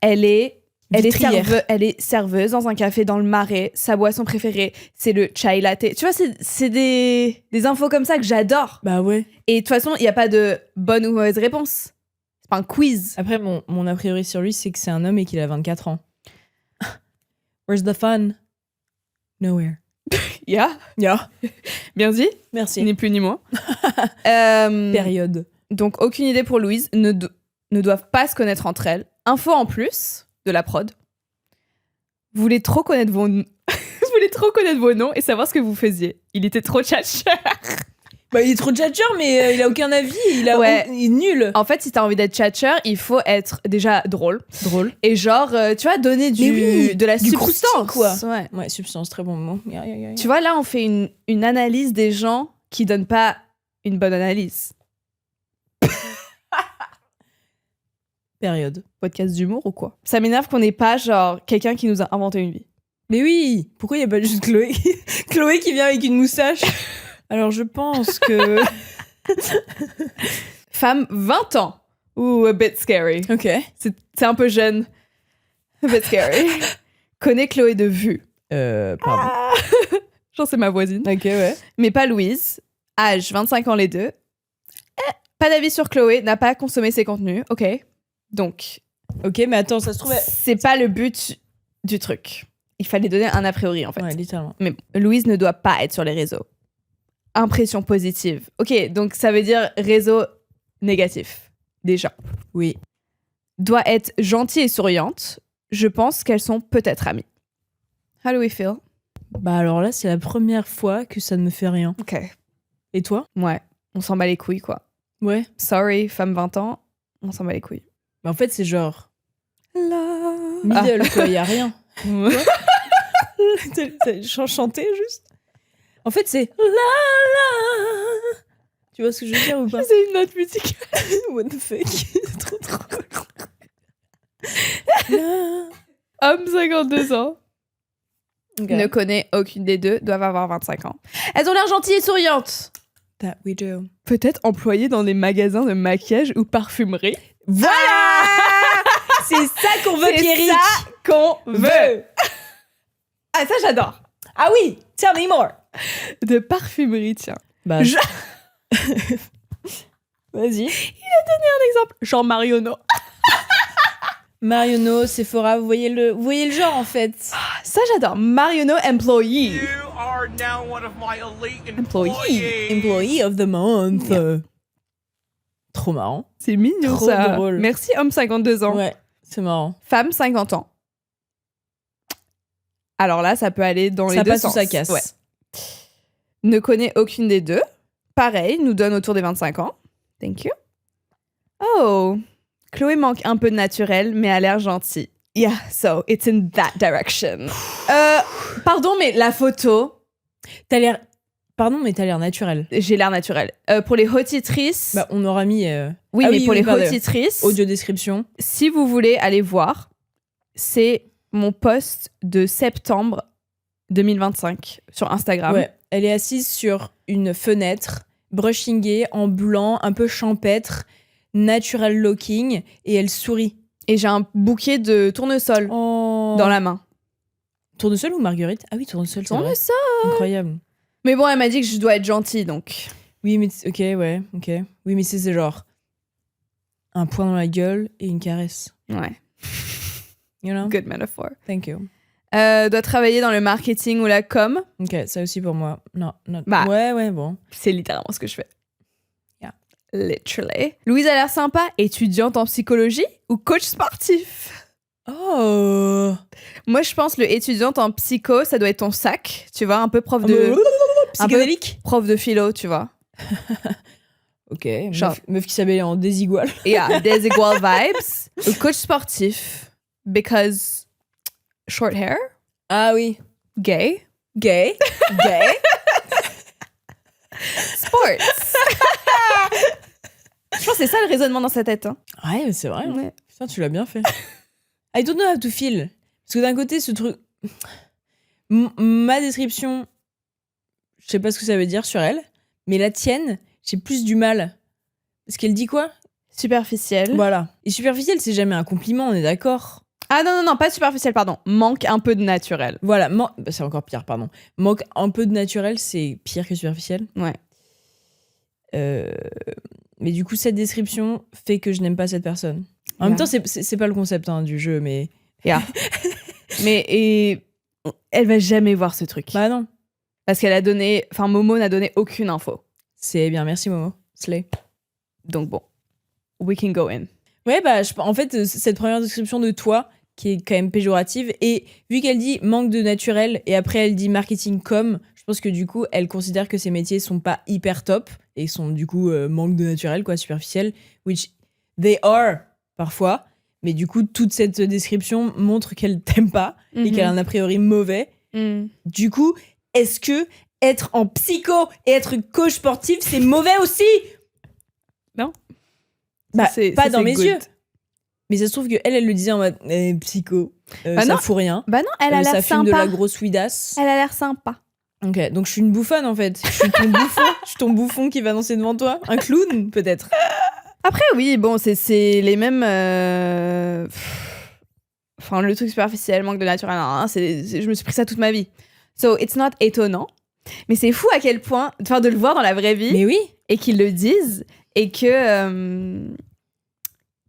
A: Elle est
B: Vitrière.
A: elle est serveuse dans un café dans le Marais. Sa boisson préférée, c'est le chai latte. Tu vois, c'est des infos comme ça que j'adore.
B: Bah ouais.
A: Et de toute façon, il n'y a pas de bonne ou mauvaise réponse. C'est pas un quiz.
B: Après, mon a priori sur lui, c'est que c'est un homme et qu'il a 24 ans. Where's the fun? Nowhere.
A: Yeah, bien dit.
B: Merci.
A: Ni plus ni moins.
B: Période.
A: Donc, aucune idée pour Louise. Ne doivent pas se connaître entre elles. Info en plus de la prod. Vous voulez trop connaître vos noms et savoir ce que vous faisiez. Il était trop tchatcheur.
B: Bah, il est trop tchatcheur, mais il a aucun avis. Il est nul.
A: En fait, si t'as envie d'être tchatcheur, il faut être déjà drôle.
B: Drôle.
A: Et genre, tu vois, donner de la
B: du
A: substance.
B: croustillant, quoi.
A: Ouais.
B: Ouais, substance, très bon mot.
A: Tu vois, là, on fait une analyse des gens qui donnent pas une bonne analyse.
B: Période.
A: Podcast d'humour ou quoi? Ça m'énerve qu'on n'ait pas, genre, quelqu'un qui nous a inventé une vie.
B: Mais oui, pourquoi il n'y a pas juste Chloé Chloé qui vient avec une moustache. Alors je pense que...
A: Femme, 20 ans. Ouh, a bit scary.
B: Ok.
A: C'est un peu jeune. A bit scary. Connais Chloé de vue.
B: Pardon.
A: Genre, c'est ma voisine.
B: Ok, ouais.
A: Mais pas Louise. Âge, 25 ans les deux. Pas d'avis sur Chloé, n'a pas consommé ses contenus. Ok. Donc,
B: ok, mais attends, ça se trouve...
A: c'est pas le but du truc. Il fallait donner un a priori, en fait.
B: Ouais, littéralement.
A: Mais bon, Louise ne doit pas être sur les réseaux. Impression positive. Ok, donc ça veut dire réseau négatif. Déjà.
B: Oui.
A: Doit être gentille et souriante. Je pense qu'elles sont peut-être amies. How do we feel?
B: Bah alors là, c'est la première fois que ça ne me fait rien.
A: Ok.
B: Et toi?
A: Ouais, on s'en bat les couilles, quoi.
B: Ouais.
A: Sorry, femme 20 ans, on s'en bat les couilles.
B: Mais en fait, c'est genre...
A: Love.
B: Middle, quoi, y a rien. T'as chanté juste. En fait, c'est la la. Tu vois ce que je veux dire ou pas?
A: C'est une note musicale.
B: What the fuck? Trop trop.
A: Homme 52 ans.
B: Okay.
A: Ne connaît aucune des deux, doivent avoir 25 ans. Elles ont l'air gentilles et souriantes.
B: That we do.
A: Peut-être employées dans des magasins de maquillage ou parfumerie.
B: Voilà. C'est ça qu'on veut, Pierrick.
A: C'est ça qu'on veut. Ah, ça, j'adore.
B: Ah oui, tell me more.
A: De parfumerie, tiens.
B: Bah,
A: Je-
B: Vas-y.
A: Un exemple. Jean Marionneau.
B: Marionneau, Sephora, vous voyez le genre en fait.
A: Ça, j'adore. Marionneau employee.
C: You are now one of my elite
A: Employee.
B: Employee of the month. Trop marrant.
A: C'est mignon,
B: Trop
A: ça.
B: drôle.
A: Merci, homme 52 ans.
B: Ouais, c'est marrant.
A: Femme 50 ans. Alors là, ça peut aller dans les
B: Ça
A: deux
B: passe ou
A: sens.
B: ça casse.
A: Ouais. Ne connaît aucune des deux. Pareil, nous donne autour des 25 ans. Thank you. Oh, Chloé manque un peu de naturel, mais a l'air gentille. Yeah, so it's in that direction. Pardon, mais la photo,
B: T'as l'air... Pardon, mais t'as l'air naturel.
A: j'ai l'air naturel. Pour les hotitrices,
B: Bah, on aura mis...
A: oui,
B: ah
A: mais pour les
B: pardon.
A: hotitrices,
B: Audio description.
A: si vous voulez aller voir, c'est mon post de septembre 2025 sur Instagram.
B: Ouais, elle est assise sur une fenêtre, brushingée en blanc, un peu champêtre, natural looking, et elle sourit.
A: Et j'ai un bouquet de tournesol
B: Oh.
A: dans la main.
B: Tournesol ou marguerite? Ah oui, tournesol, c'est vrai.
A: Tournesol.
B: Incroyable.
A: Mais bon, elle m'a dit que je dois être gentille, donc.
B: Oui, mais... Ok, ouais, ok. Oui, mais c'est genre... un poing dans la gueule et une caresse.
A: Ouais.
B: You know?
A: Good metaphor.
B: Thank you.
A: Doit travailler dans le marketing ou la com.
B: Ok, ça aussi pour moi. Non, non.
A: Bah.
B: Ouais, bon.
A: C'est littéralement ce que je fais.
B: Yeah.
A: Literally. Louise a l'air sympa, étudiante en psychologie ou coach sportif.
B: Oh.
A: Moi, je pense le étudiante en psycho, ça doit être ton sac, tu vois, un peu prof de
B: Psychédélique.
A: prof de philo, tu vois.
B: Ok,
A: Genre.
B: meuf qui s'habille en désigual.
A: Yeah, des equal vibes. Ou coach sportif, because short hair,
B: Ah oui.
A: gay.
B: Gay. Gay.
A: Sports. Je pense que c'est ça le raisonnement dans sa tête. Hein.
B: Ouais, mais c'est vrai. Hein.
A: Ouais.
B: Putain, tu l'as bien fait. I don't know how to feel. Parce que d'un côté, ce truc... Ma description, je sais pas ce que ça veut dire sur elle, mais la tienne, j'ai plus du mal. Parce qu'elle dit quoi ?
A: Superficiel.
B: Voilà. Et superficiel, c'est jamais un compliment, on est d'accord ?
A: Ah non, pas superficiel, pardon. Manque un peu de naturel.
B: Voilà, c'est encore pire, pardon. Manque un peu de naturel, c'est pire que superficiel.
A: Ouais.
B: Mais du coup, cette description fait que je n'aime pas cette personne. En même temps, c'est pas le concept hein, du jeu, mais...
A: Yeah. Mais elle va jamais voir ce truc.
B: Bah non.
A: Parce qu'elle a donné... Enfin, Momo n'a donné aucune info.
B: C'est bien, merci Momo. Slay.
A: Donc bon, we can go in.
B: Ouais, bah, en fait, cette première description de toi, qui est quand même péjorative, et vu qu'elle dit manque de naturel, et après elle dit marketing com, je pense que du coup, elle considère que ces métiers sont pas hyper top, et sont du coup manque de naturel, quoi, superficiel, which they are, parfois, mais du coup, toute cette description montre qu'elle t'aime pas, et qu'elle a un a priori mauvais. Du coup, est-ce que être en psycho et être coach sportif, c'est mauvais aussi ?
A: Non.
B: Bah,
A: Ça,
B: pas dans mes
A: good.
B: yeux. Mais ça se trouve qu'elle le disait en mode psycho,
A: Bah
B: ça
A: non.
B: fout rien.
A: Bah non, elle a l'air
B: ça fume de
A: sympa.
B: la grosse weedasse.
A: Elle a l'air sympa.
B: Ok, donc je suis une bouffonne en fait. Je suis ton bouffon. Je suis ton bouffon qui va danser devant toi. Un clown peut-être.
A: Après, oui, bon, c'est les mêmes... Enfin, le truc superficiel, manque de naturel, hein, je me suis pris ça toute ma vie. So, it's not étonnant. Mais c'est fou à quel point... Enfin, de le voir dans la vraie vie.
B: Mais oui.
A: Et qu'ils le disent. Et que...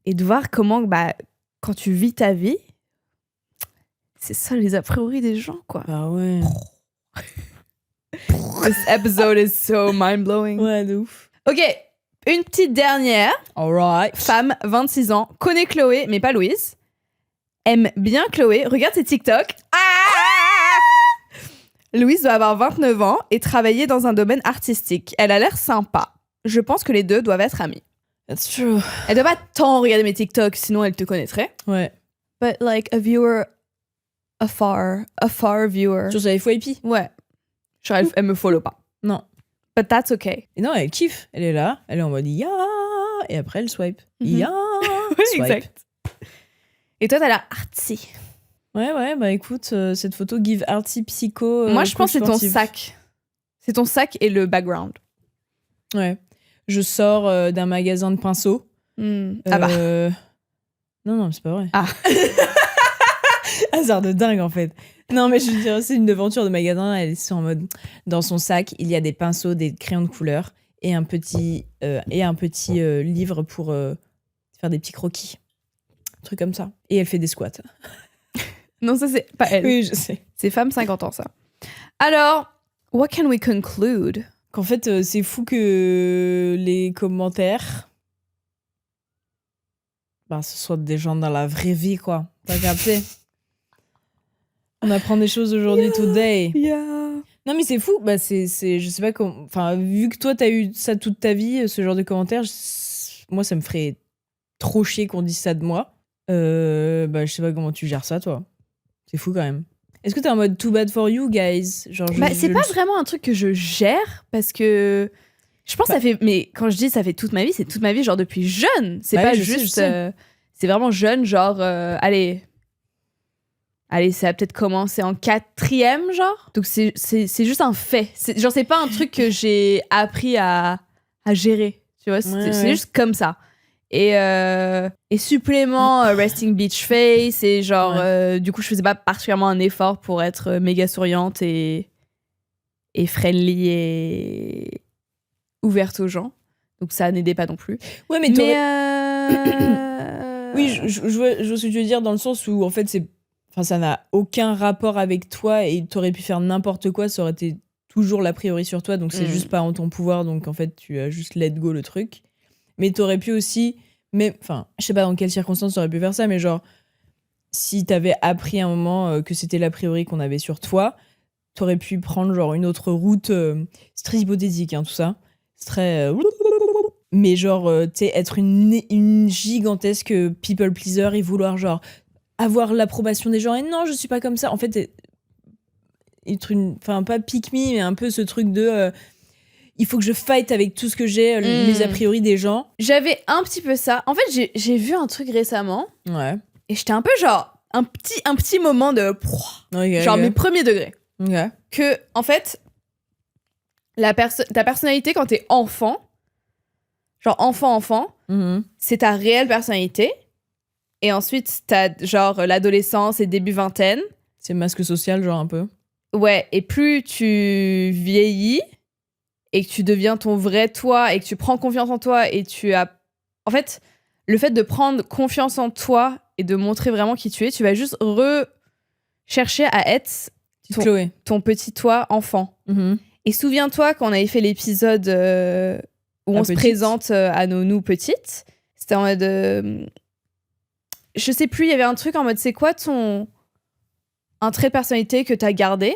A: et de voir comment, bah, quand tu vis ta vie, c'est ça les a priori des gens, quoi.
B: Ah ouais.
A: This episode is so mind-blowing.
B: Ouais, de ouf.
A: Ok, une petite dernière.
B: Alright.
A: Femme, 26 ans, connaît Chloé, mais pas Louise. Aime bien Chloé, regarde ses TikTok. Louise doit avoir 29 ans et travailler dans un domaine artistique. Elle a l'air sympa. Je pense que les deux doivent être amies.
B: That's true.
A: Elle doit pas tant regarder mes TikTok, sinon elle te connaîtrait.
B: Ouais.
A: But like a viewer a far viewer.
B: Sur sa FYP.
A: Ouais. Genre, elle me follow pas.
B: Non.
A: But that's okay.
B: Et non, elle kiffe. Elle est là. Elle est en mode ya. Et après, elle swipe.
A: Mhm.
B: Ya. Swipe.
A: Exact. Et toi, t'as l'air artsy.
B: Ouais, bah écoute, cette photo give arty psycho.
A: Moi, je pense que c'est ton
B: sportif.
A: sac. C'est ton sac et le background.
B: Ouais. Je sors d'un magasin de pinceaux.
A: Ah bah.
B: Non, c'est pas vrai.
A: Ah.
B: Hasard de dingue, en fait. Non, mais je veux dire, c'est une devanture de magasin. Elle est en mode... Dans son sac, il y a des pinceaux, des crayons de couleur et un petit livre pour faire des petits croquis. Un truc comme ça. Et elle fait des squats.
A: Non, ça, c'est pas elle.
B: Oui, je sais.
A: C'est femme 50 ans, ça. Alors, what can we conclude?
B: Qu'en fait, c'est fou que les commentaires... ce soit des gens dans la vraie vie, quoi. T'as capté? On apprend des choses aujourd'hui, today.
A: Yeah.
B: Non, mais c'est fou. Je sais pas comment... Enfin, vu que toi, t'as eu ça toute ta vie, ce genre de commentaires, moi, ça me ferait trop chier qu'on dise ça de moi. Je sais pas comment tu gères ça, toi. C'est fou, quand même. Est-ce que t'es en mode too bad for you, guys? Genre,
A: C'est pas vraiment un truc que je gère, parce que... Je pense que ça fait... Mais quand je dis ça fait toute ma vie, c'est toute ma vie, genre depuis jeune. C'est
B: Bah
A: pas
B: oui, je
A: juste...
B: sais.
A: C'est vraiment jeune, genre... Allez, ça a peut-être commencé en 4e, genre. Donc c'est juste un fait. C'est pas un truc que j'ai appris à gérer. Tu vois, c'est juste comme ça. Et supplément, resting beach face. Et genre, du coup, je faisais pas particulièrement un effort pour être méga souriante et friendly et ouverte aux gens. Donc ça n'aidait pas non plus.
B: Ouais, mais oui, je vois ce que tu veux dire dans le sens où, en fait, ça n'a aucun rapport avec toi et t'aurais pu faire n'importe quoi, ça aurait été toujours l'a priori sur toi, donc c'est juste pas en ton pouvoir, donc en fait, tu as juste let go le truc. Mais t'aurais pu aussi, je sais pas dans quelles circonstances t'aurais pu faire ça, mais genre, si t'avais appris à un moment que c'était l'a priori qu'on avait sur toi, t'aurais pu prendre genre une autre route, c'est très hypothétique, hein, tout ça. C'est très... mais genre, tu sais, être une gigantesque people pleaser et vouloir genre avoir l'approbation des gens et non, je suis pas comme ça. En fait, être pas pick me, mais un peu ce truc de il faut que je fight avec tout ce que j'ai, les a priori des gens.
A: J'avais un petit peu ça. En fait, j'ai vu un truc récemment.
B: Ouais.
A: Et j'étais un peu genre, un petit moment de...
B: Okay,
A: genre mes premiers degrés.
B: Ok.
A: Que, en fait, ta personnalité quand t'es enfant, genre enfant, c'est ta réelle personnalité. Et ensuite, t'as genre l'adolescence et début vingtaine.
B: C'est masque social, genre un peu.
A: Ouais, et plus tu vieillis et que tu deviens ton vrai toi et que tu prends confiance en toi et tu as... En fait, le fait de prendre confiance en toi et de montrer vraiment qui tu es, tu vas juste chercher à être ton petit toi enfant. Et souviens-toi quand on avait fait l'épisode où on se présente à nous petites, c'était en mode... je sais plus, il y avait un truc en mode c'est quoi un trait de personnalité que t'as gardé?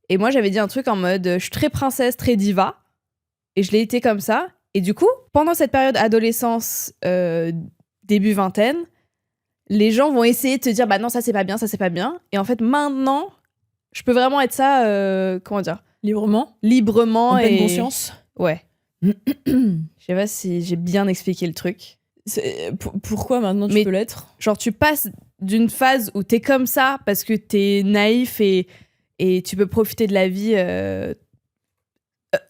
A: Et moi j'avais dit un truc en mode je suis très princesse, très diva. Et je l'ai été comme ça. Et du coup, pendant cette période adolescence, début vingtaine, les gens vont essayer de te dire bah non, ça c'est pas bien, ça c'est pas bien. Et en fait, maintenant, je peux vraiment être ça, comment dire?
B: Librement,
A: en
B: pleine conscience.
A: Ouais. Je sais pas si j'ai bien expliqué le truc.
B: Pourquoi maintenant tu peux l'être?
A: Genre, tu passes d'une phase où t'es comme ça parce que t'es naïf et tu peux profiter de la vie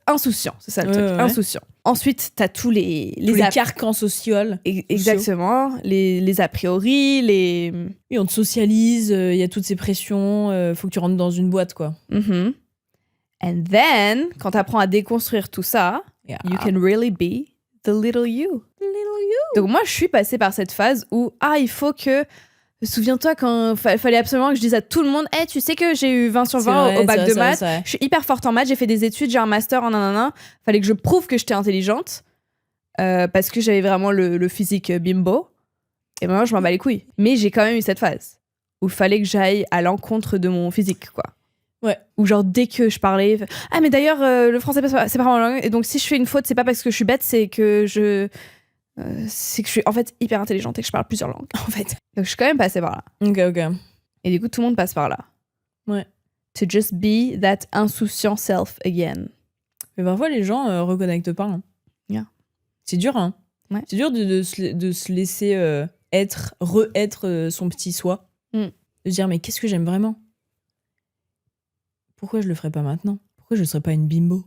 A: insouciant, c'est ça le truc, insouciant. Ensuite, t'as tous les
B: carcans sociaux.
A: Exactement, les a priori, les...
B: Oui, on te socialise, il y a toutes ces pressions, faut que tu rentres dans une boîte, quoi.
A: And then, quand t'apprends à déconstruire tout ça, you can really be the little you. Donc moi, je suis passée par cette phase où, il faut que... Souviens-toi quand fallait absolument que je dise à tout le monde « Hey, tu sais que j'ai eu 20 sur 20 au bac de maths, je suis hyper forte en maths, j'ai fait des études, j'ai un master en nanana. » Fallait que je prouve que j'étais intelligente parce que j'avais vraiment le physique bimbo. Et maintenant, je m'en bats les couilles. Mais j'ai quand même eu cette phase où il fallait que j'aille à l'encontre de mon physique, quoi.
B: Ouais.
A: Ou genre, dès que je parlais... Ah, mais d'ailleurs, le français, c'est pas ma langue. Et donc, si je fais une faute, c'est pas parce que je suis bête, c'est que je suis en fait hyper intelligente et que je parle plusieurs langues, en fait. Donc, je suis quand même passée par là.
B: Ok.
A: Et du coup, tout le monde passe par là.
B: Ouais.
A: To just be that insouciant self again.
B: Mais parfois, les gens reconnectent pas. Hein.
A: Yeah.
B: C'est dur, hein.
A: Ouais.
B: C'est dur de se laisser re-être son petit soi. De se dire, mais qu'est-ce que j'aime vraiment? Pourquoi je le ferais pas maintenant? Pourquoi je serais pas une bimbo?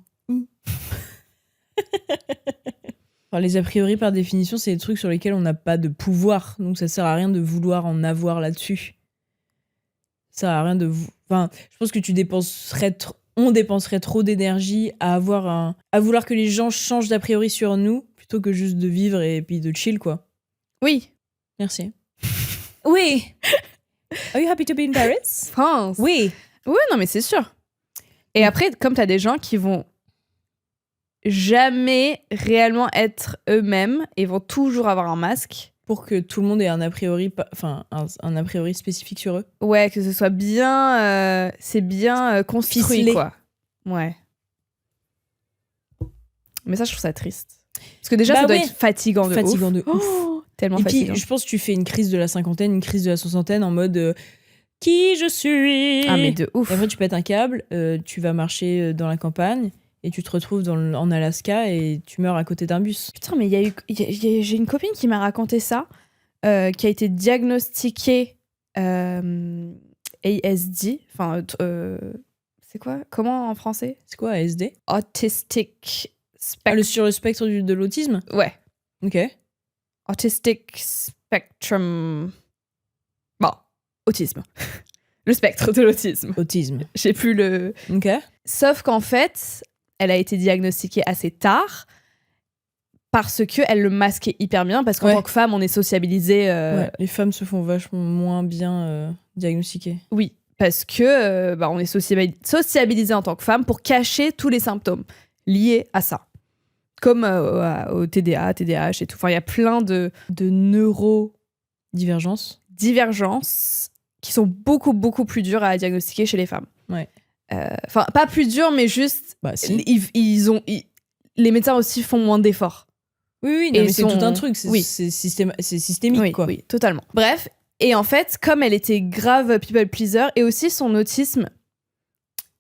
B: Enfin, les a priori, par définition, c'est des trucs sur lesquels on n'a pas de pouvoir. Donc, ça sert à rien de vouloir en avoir là-dessus. Ça sert à rien de... Enfin, je pense que on dépenserait trop d'énergie à vouloir que les gens changent d'a priori sur nous plutôt que juste de vivre et puis de chill, quoi.
A: Oui.
B: Merci. Oui. Are you happy to be in Paris?
A: France.
B: Oui.
A: Oui, non, mais c'est sûr. Et après, comme t'as des gens qui vont jamais réellement être eux-mêmes et vont toujours avoir un masque.
B: Pour que tout le monde ait un a priori, un a priori spécifique sur eux.
A: Ouais, que ce soit bien, c'est bien construit,
B: ficelé.
A: Quoi. Ouais. Mais ça, je trouve ça triste. Parce que déjà, ça doit être fatigant de ouf. Tellement fatigant.
B: Et puis, je pense que tu fais une crise de la cinquantaine, une crise de la soixantaine en mode qui je suis.
A: Ah, mais de ouf.
B: Et après, tu pètes un câble, tu vas marcher dans la campagne. Et tu te retrouves en Alaska et tu meurs à côté d'un bus.
A: Putain, mais j'ai une copine qui m'a raconté ça, qui a été diagnostiquée ASD. Enfin, c'est quoi? Comment en français?
B: C'est quoi ASD?
A: Autistic spectrum.
B: Sur le spectre de l'autisme?
A: Ouais.
B: Ok.
A: Autistic spectrum. Bon, autisme. Le spectre de l'autisme.
B: Autisme.
A: J'ai plus le...
B: Ok.
A: Sauf qu'en fait... Elle a été diagnostiquée assez tard parce qu'elle le masquait hyper bien, parce qu'en tant que femme, on est sociabilisé.
B: Ouais, les femmes se font vachement moins bien diagnostiquer.
A: Oui, parce que on est sociabilisé en tant que femme pour cacher tous les symptômes liés à ça. Comme au TDA, TDAH et tout. Enfin, il y a plein de
B: divergences
A: qui sont beaucoup, beaucoup plus dures à diagnostiquer chez les femmes.
B: Ouais.
A: Enfin, pas plus dur, mais juste
B: si.
A: les médecins aussi font moins d'efforts.
B: Oui, non, mais c'est tout un truc, c'est systémique, quoi.
A: Oui, totalement. Bref, et en fait, comme elle était grave people pleaser, et aussi son autisme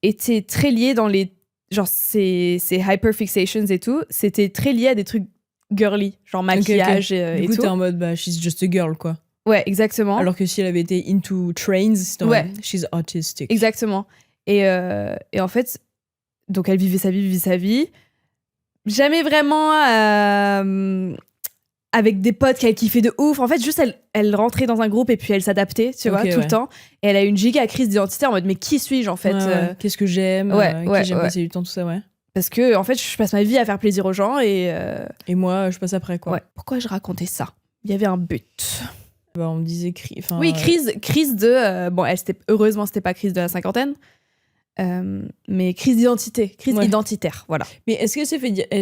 A: était très lié dans les genre ces hyperfixations et tout, c'était très lié à des trucs girly, genre maquillage
B: Du
A: et
B: coup,
A: tout.
B: t'es en mode, bah, she's just a girl, quoi.
A: Ouais, exactement.
B: Alors que si elle avait été into trains, c'était en
A: Ouais.
B: mode, she's autistic.
A: Exactement. Et en fait, donc elle vivait sa vie. Jamais vraiment avec des potes qu'elle kiffait de ouf. En fait, juste elle rentrait dans un groupe et puis elle s'adaptait, tu vois, tout le temps. Et elle a eu une giga crise d'identité en mode, mais qui suis-je en fait
B: Ouais. Qu'est-ce que j'aime qui j'aime passer du temps, tout ça, ouais.
A: Parce que, en fait, je passe ma vie à faire plaisir aux gens et
B: moi, je passe après, quoi.
A: Ouais. Pourquoi je racontais ça? Il y avait un but.
B: Bah, on me disait
A: oui, crise de... bon, heureusement, c'était pas crise de la cinquantaine, mais crise d'identité, identitaire, voilà.
B: Mais est-ce qu'elle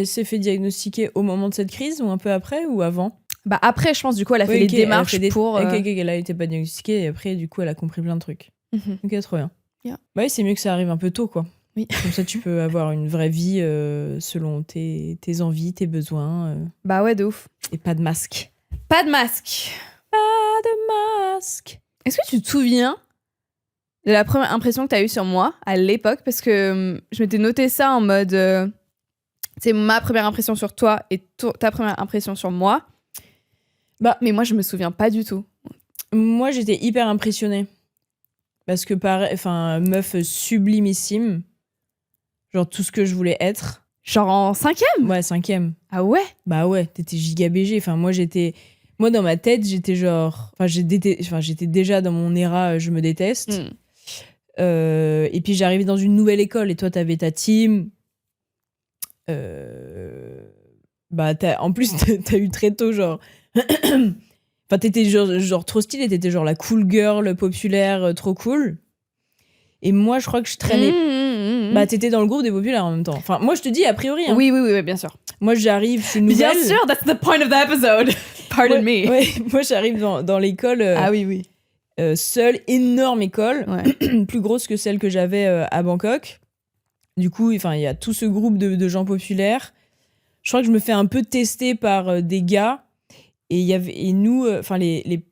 B: s'est fait diagnostiquer au moment de cette crise ou un peu après ou avant?
A: Bah après, je pense, du coup, elle a fait les démarches pour...
B: Elle a été pas diagnostiquée et après, du coup, elle a compris plein de trucs. Ok, trop bien.
A: Yeah.
B: Bah oui, c'est mieux que ça arrive un peu tôt, quoi.
A: Oui.
B: Comme ça, tu peux avoir une vraie vie selon tes envies, tes besoins.
A: Bah ouais, de ouf.
B: Et pas de masque.
A: Pas de masque.
B: Pas de masque.
A: Est-ce que tu te souviens de la première impression que tu as eue sur moi à l'époque? Parce que je m'étais noté ça en mode... c'est ma première impression sur toi et ta première impression sur moi. Bah, mais moi, je me souviens pas du tout.
B: Moi, j'étais hyper impressionnée. Parce que, meuf sublimissime. Genre tout ce que je voulais être.
A: Genre en 5e?
B: Ouais, 5e.
A: Ah ouais?
B: Bah ouais, t'étais giga BG. Enfin, moi, dans ma tête, j'étais genre... Enfin, j'étais déjà dans mon era, je me déteste. Et puis, j'arrivais dans une nouvelle école. Et toi, t'avais ta team. Bah, en plus, t'as eu très tôt, genre... Enfin, t'étais genre trop stylée. T'étais genre la cool girl populaire, trop cool. Et moi, je crois que je traînais... Bah, t'étais dans le groupe des populaires en même temps. Enfin, moi, je te dis a priori. Hein.
A: Oui, bien sûr.
B: Moi, j'arrive, je suis nouvelle.
A: Bien sûr, that's the point of the episode. Pardon me.
B: Ouais, moi, j'arrive dans l'école.
A: Ah oui.
B: Seule, énorme école.
A: Ouais.
B: Plus grosse que celle que j'avais à Bangkok. Du coup, il y a tout ce groupe de gens populaires. Je crois que je me fais un peu tester par des gars. Et nous,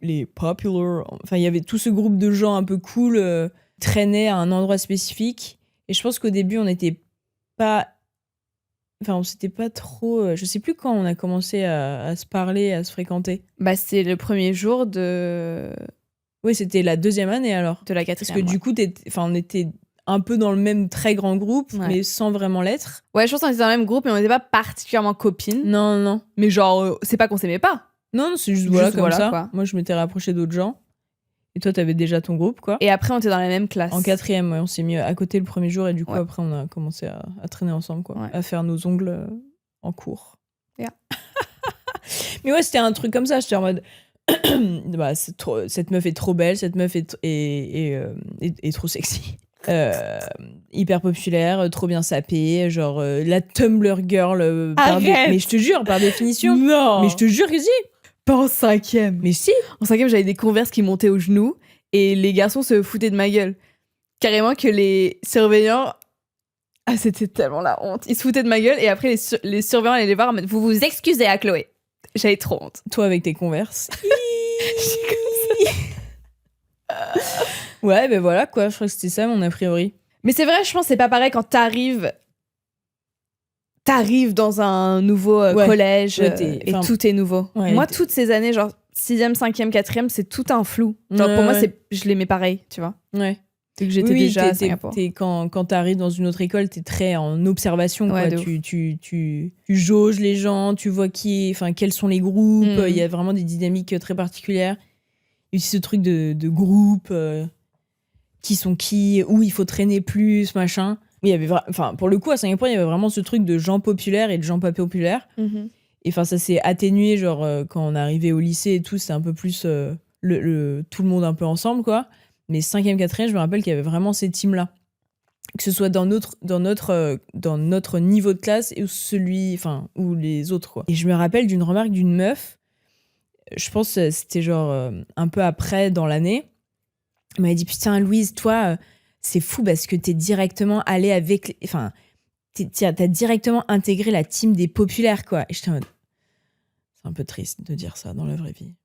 B: les popular, il y avait tout ce groupe de gens un peu cool traînaient à un endroit spécifique. Et je pense qu'au début, on s'était pas trop... je sais plus quand on a commencé à se parler, à se fréquenter.
A: Bah, c'est le premier jour de...
B: Oui, c'était la 2e année alors.
A: De la 4e.
B: Parce que du coup, on était un peu dans le même très grand groupe, mais sans vraiment l'être.
A: Ouais, je pense qu'on était dans le même groupe, mais on n'était pas particulièrement copines.
B: Non.
A: Mais genre, c'est pas qu'on s'aimait pas.
B: Non, c'est juste comme ça.
A: Quoi.
B: Moi, je m'étais rapprochée d'autres gens. Et toi, t'avais déjà ton groupe, quoi.
A: Et après, on était dans la même classe.
B: En 4e, on s'est mis à côté le premier jour. Et du coup, après, on a commencé à traîner ensemble, quoi.
A: Ouais.
B: À faire nos ongles en cours.
A: Yeah.
B: Mais ouais, c'était un truc comme ça. J'étais en mode... bah, cette meuf est trop belle. Cette meuf est trop sexy. Hyper populaire, trop bien sapée. Genre, la Tumblr girl. Mais je te jure, par définition.
A: Non.
B: Mais je te jure que si.
A: Pas en 5e.
B: Mais si.
A: En 5e, j'avais des Converse qui montaient aux genoux et les garçons se foutaient de ma gueule. Carrément que les surveillants... Ah, c'était tellement la honte. Ils se foutaient de ma gueule et après, les surveillants allaient les voir en mode « Vous vous excusez à Chloé ». J'avais trop honte.
B: Toi avec tes Converse. Ouais, ben voilà, quoi. Je crois que c'était ça, mon a priori.
A: Mais c'est vrai, je pense que c'est pas pareil quand t'arrives dans un nouveau collège et tout est nouveau.
B: Ouais,
A: moi, toutes ces années, genre 6e, 5e, 4e, c'est tout un flou. Genre pour moi, je l'aimais pareil, tu vois.
B: Ouais.
A: C'est que j'étais déjà à Singapour.
B: Quand t'arrives dans une autre école, t'es très en observation.
A: Ouais,
B: quoi. Tu jauges les gens, tu vois quels sont les groupes. Il y a vraiment des dynamiques très particulières. Il y a aussi ce truc de groupe, qui sont qui, où il faut traîner plus, machin. Il y avait pour le coup, à Singapour, il y avait vraiment ce truc de gens populaires et de gens pas populaires. Et ça s'est atténué, genre, quand on est arrivé au lycée et tout, c'était un peu plus tout le monde un peu ensemble, quoi. Mais 5e, 4e, je me rappelle qu'il y avait vraiment ces teams-là. Que ce soit dans notre niveau de classe ou les autres, quoi. Et je me rappelle d'une remarque d'une meuf, je pense que c'était genre un peu après dans l'année. Elle m'avait dit, putain, Louise, toi, c'est fou parce que t'es directement allée avec... t'as directement intégré la team des populaires, quoi. Et j'étais en mode... C'est un peu triste de dire ça dans la vraie vie.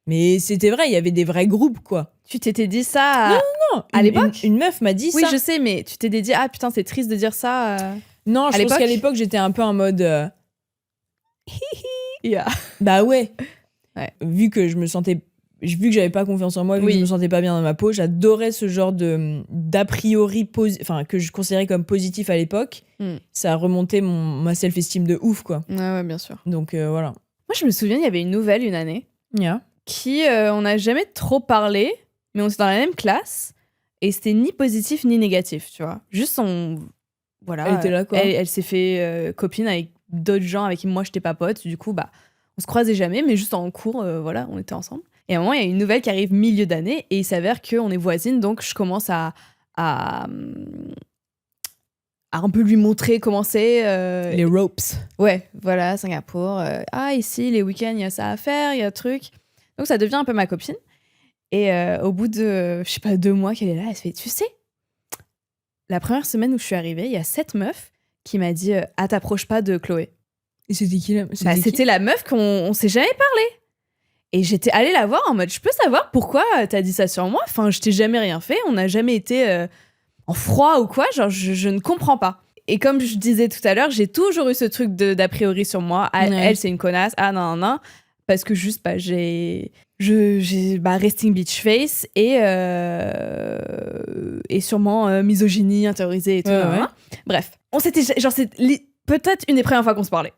B: Mais c'était vrai, il y avait des vrais groupes, quoi.
A: Tu t'étais dit ça
B: Non.
A: À l'époque
B: une meuf m'a dit ça.
A: Oui, je sais, mais tu t'es dit, ah putain, c'est triste de dire ça.
B: Non, je pense
A: l'époque
B: qu'à l'époque, j'étais un peu en mode...
A: Yeah.
B: Bah ouais.
A: Ouais.
B: Vu que j'avais pas confiance en moi, vu que
A: Oui.
B: je me sentais pas bien dans ma peau, j'adorais ce genre d'a priori que je considérais comme positif à l'époque. Ça a remonté ma self-esteem de ouf, quoi.
A: Ouais, bien sûr.
B: Donc voilà.
A: Moi, je me souviens, il y avait une nouvelle une année
B: Yeah.
A: qui, on n'a jamais trop parlé, mais on était dans la même classe et c'était ni positif ni négatif, tu vois. Juste voilà.
B: Elle était là, quoi.
A: Elle s'est fait copine avec d'autres gens avec qui moi j'étais pas pote. Du coup, bah, on se croisait jamais, mais juste en cours, voilà, on était ensemble. Et à un moment, il y a une nouvelle qui arrive milieu d'année et il s'avère qu'on est voisines, donc je commence à un peu lui montrer comment c'est.
B: Les ropes.
A: Ouais, voilà, Singapour. Ici, les week-ends, il y a ça à faire, il y a un truc. Donc ça devient un peu ma copine. Et au bout de, je sais pas, 2 mois qu'elle est là, elle se fait, tu sais, la première semaine où je suis arrivée, il y a cette meuf qui m'a dit t'approches pas de Chloé.
B: Et c'était qui là
A: C'était la meuf qu'on s'est jamais parlé. Et j'étais allée la voir en mode, je peux savoir pourquoi t'as dit ça sur moi? Enfin, je t'ai jamais rien fait, on n'a jamais été en froid ou quoi, genre je ne comprends pas. Et comme je disais tout à l'heure, j'ai toujours eu ce truc d'a priori sur moi. Elle, c'est une connasse. Ah non. Parce que juste, j'ai resting bitch face et sûrement misogynie intériorisée et tout.
B: Ouais.
A: Bref, on s'était genre c'est peut-être une des premières fois qu'on se parlait.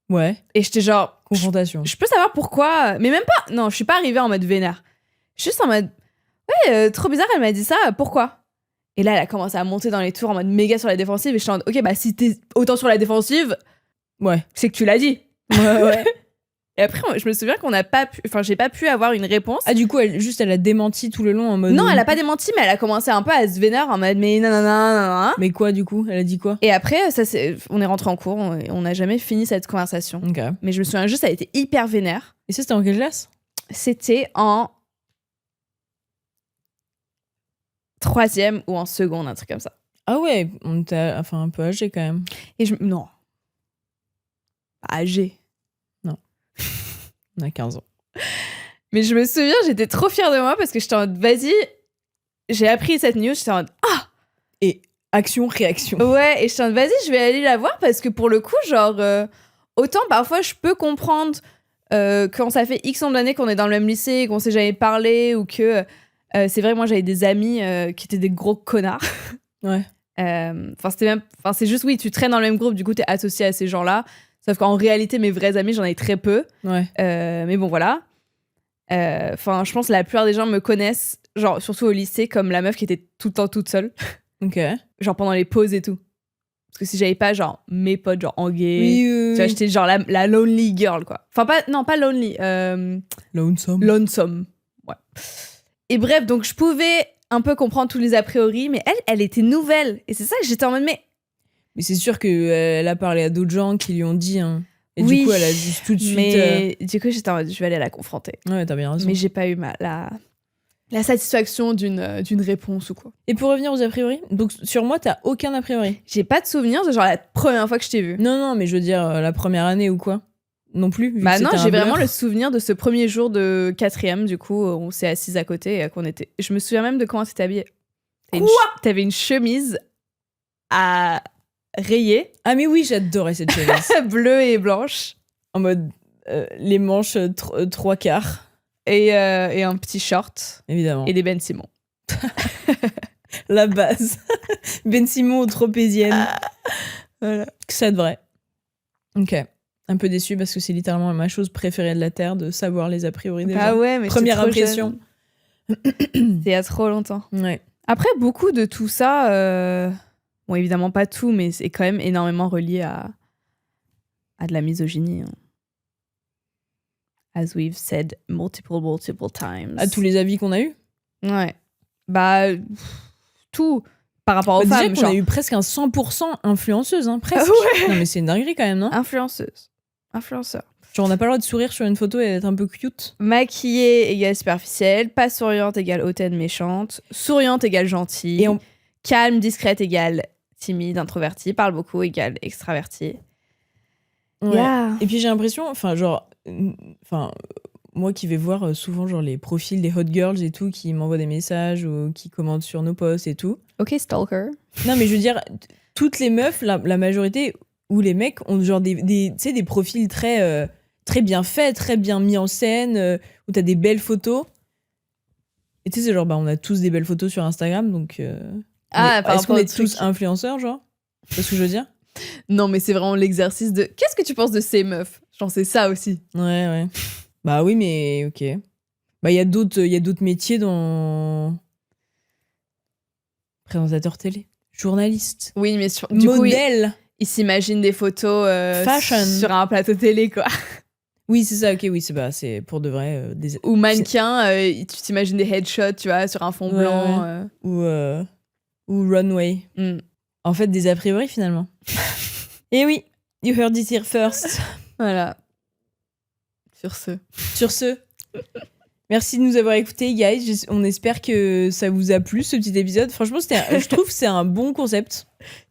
B: Ouais.
A: Et j'étais genre
B: Confrontation.
A: je peux savoir pourquoi, mais même pas. Non, je suis pas arrivée en mode vénère. Juste en mode ouais, trop bizarre. Elle m'a dit ça. Pourquoi? Et là, elle a commencé à monter dans les tours en mode méga sur la défensive. Et je suis en mode ok, bah si t'es autant sur la défensive,
B: Ouais.
A: c'est que tu l'as dit.
B: Ouais.
A: Et après, je me souviens qu'on n'a pas pu. Enfin, j'ai pas pu avoir une réponse.
B: Ah, du coup, elle a démenti tout le long en mode.
A: Non, elle a pas démenti, mais elle a commencé un peu à se vénère en mode mais nanana.
B: Mais quoi, du coup? Elle a dit quoi?
A: Et après, on est rentré en cours. On n'a jamais fini cette conversation.
B: Ok.
A: Mais je me souviens juste, elle était hyper vénère.
B: Et ça, c'était en quelle classe?
A: C'était en 3e ou en seconde, un truc comme ça.
B: Ah ouais, on était un peu âgé quand même.
A: Et non. Pas âgé.
B: On a 15 ans.
A: Mais je me souviens, j'étais trop fière de moi parce que j'étais en mode, vas-y, j'ai appris cette news, j'étais en mode,
B: Et action, réaction.
A: ouais, et j'étais en mode, vas-y, je vais aller la voir parce que pour le coup, genre, autant parfois je peux comprendre quand ça fait X nombre d'années qu'on est dans le même lycée, qu'on s'est jamais parlé ou que c'est vrai, moi j'avais des amis qui étaient des gros connards.
B: Ouais.
A: C'est juste, oui, tu traînes dans le même groupe, du coup, t'es associé à ces gens-là. Sauf qu'en réalité, mes vrais amis, j'en ai très peu.
B: Ouais.
A: Mais bon, voilà. Je pense que la plupart des gens me connaissent, genre, surtout au lycée, comme la meuf qui était tout le temps toute seule.
B: Ok.
A: Genre, pendant les pauses et tout. Parce que si j'avais pas, genre, mes potes, genre, en gay,
B: Oui.
A: tu vois, j'étais genre la lonely girl, quoi. Enfin, pas lonely. Lonesome. Ouais. Et bref, donc, je pouvais un peu comprendre tous les a priori, mais elle était nouvelle. Et c'est ça que j'étais en mode,
B: Mais c'est sûr qu'elle a parlé à d'autres gens qui lui ont dit. Hein. Et
A: oui,
B: du coup, elle a juste tout de suite.
A: Mais du coup, j'étais en mode, je vais aller la confronter.
B: Ouais, t'as bien raison.
A: Mais j'ai pas eu la satisfaction d'une réponse ou quoi.
B: Et pour revenir aux a priori, donc sur moi, t'as aucun a priori?
A: J'ai pas de souvenir de genre la première fois que je t'ai vu.
B: Non, mais je veux dire la première année ou quoi? Non plus? Vu
A: Bah
B: que
A: non,
B: c'était
A: j'ai
B: un blur.
A: vraiment le souvenir de ce premier jour de 4e, du coup, on s'est assises à côté et qu'on était. Je me souviens même de comment t'étais habillée. T'avais une chemise à rayer.
B: Ah, mais oui, j'adorais cette chemise.
A: Bleue et blanche.
B: En mode les manches 3/4.
A: Et un petit short.
B: Évidemment.
A: Et des Ben Simon.
B: La base. Ben Simon aux tropéziennes.
A: Voilà.
B: Que ça devrait. Ok. Un peu déçu parce que c'est littéralement ma chose préférée de la Terre de savoir les a priori des gens.
A: Ah ouais, mais
B: Première
A: j'étais trop
B: impression.
A: jeune. C'est il y a trop longtemps.
B: Ouais.
A: Après, beaucoup de tout ça, bon, évidemment pas tout, mais c'est quand même énormément relié à de la misogynie. Hein. As we've said multiple times.
B: À tous les avis qu'on a eus.
A: Ouais. Bah, tout par rapport aux
B: Déjà
A: femmes.
B: qu'on
A: Genre...
B: a eu presque un 100% influenceuse, hein, presque.
A: Ouais.
B: Non, mais c'est une dinguerie quand même, non?
A: Influenceur.
B: Genre, on n'a pas le droit de sourire sur une photo et d'être un peu cute.
A: Maquillée égale superficielle, pas souriante égale hautaine méchante, souriante égale gentille,
B: Et
A: calme, discrète égale timide, introvertie, parle beaucoup égale extravertie.
B: Ouais.
A: Yeah.
B: Et puis j'ai l'impression, moi qui vais voir souvent genre les profils des hot girls et tout, qui m'envoient des messages ou qui commentent sur nos posts et tout.
A: Ok, stalker.
B: Non, mais je veux dire, toutes les meufs, la majorité, ou les mecs, ont genre tu sais, des profils très, très bien faits, très bien mis en scène, où t'as des belles photos. Et tu sais, c'est genre, on a tous des belles photos sur Instagram, donc... est-ce qu'on est tous influenceurs, genre? C'est ce que je veux dire?
A: Non, mais c'est vraiment l'exercice de... Qu'est-ce que tu penses de ces meufs? Genre, c'est ça aussi.
B: Ouais. Bah oui, mais ok. Bah, il y a d'autres métiers dans... Présentateur télé, journaliste,
A: Oui, mais du coup,
B: modèle.
A: ils s'imaginent des photos
B: Fashion.
A: sur un plateau télé, quoi.
B: Oui, c'est ça, ok, oui, c'est pour de vrai.
A: Ou mannequin, tu t'imagines des headshots, tu vois, sur un fond blanc.
B: Ouais. Ou runway.
A: Mm.
B: En fait, des a priori, finalement. Et oui, you heard it here first.
A: Voilà.
B: Sur ce, merci de nous avoir écoutés, guys. On espère que ça vous a plu, ce petit épisode. Franchement, je trouve que c'est un bon concept.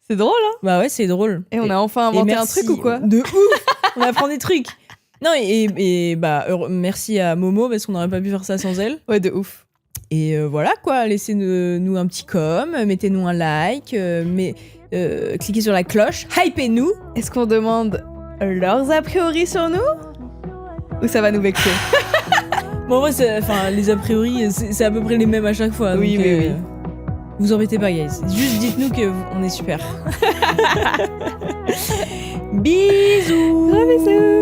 A: C'est drôle, hein?
B: Bah ouais, c'est drôle.
A: Et on a enfin inventé un truc ou quoi?
B: De ouf. On apprend des trucs. Non, et merci à Momo, parce qu'on n'aurait pas pu faire ça sans elle.
A: Ouais, de ouf.
B: Et voilà, quoi. Laissez-nous un petit mettez-nous un like, cliquez sur la cloche, hypez-nous.
A: Est-ce qu'on demande leurs a priori sur nous? Ou ça va nous vexer?
B: Bon, en vrai, les a priori, c'est à peu près les mêmes à chaque fois.
A: Oui,
B: donc,
A: oui.
B: Vous embêtez pas, guys. Juste dites-nous qu'on est super. Bisous.
A: Gros bisous.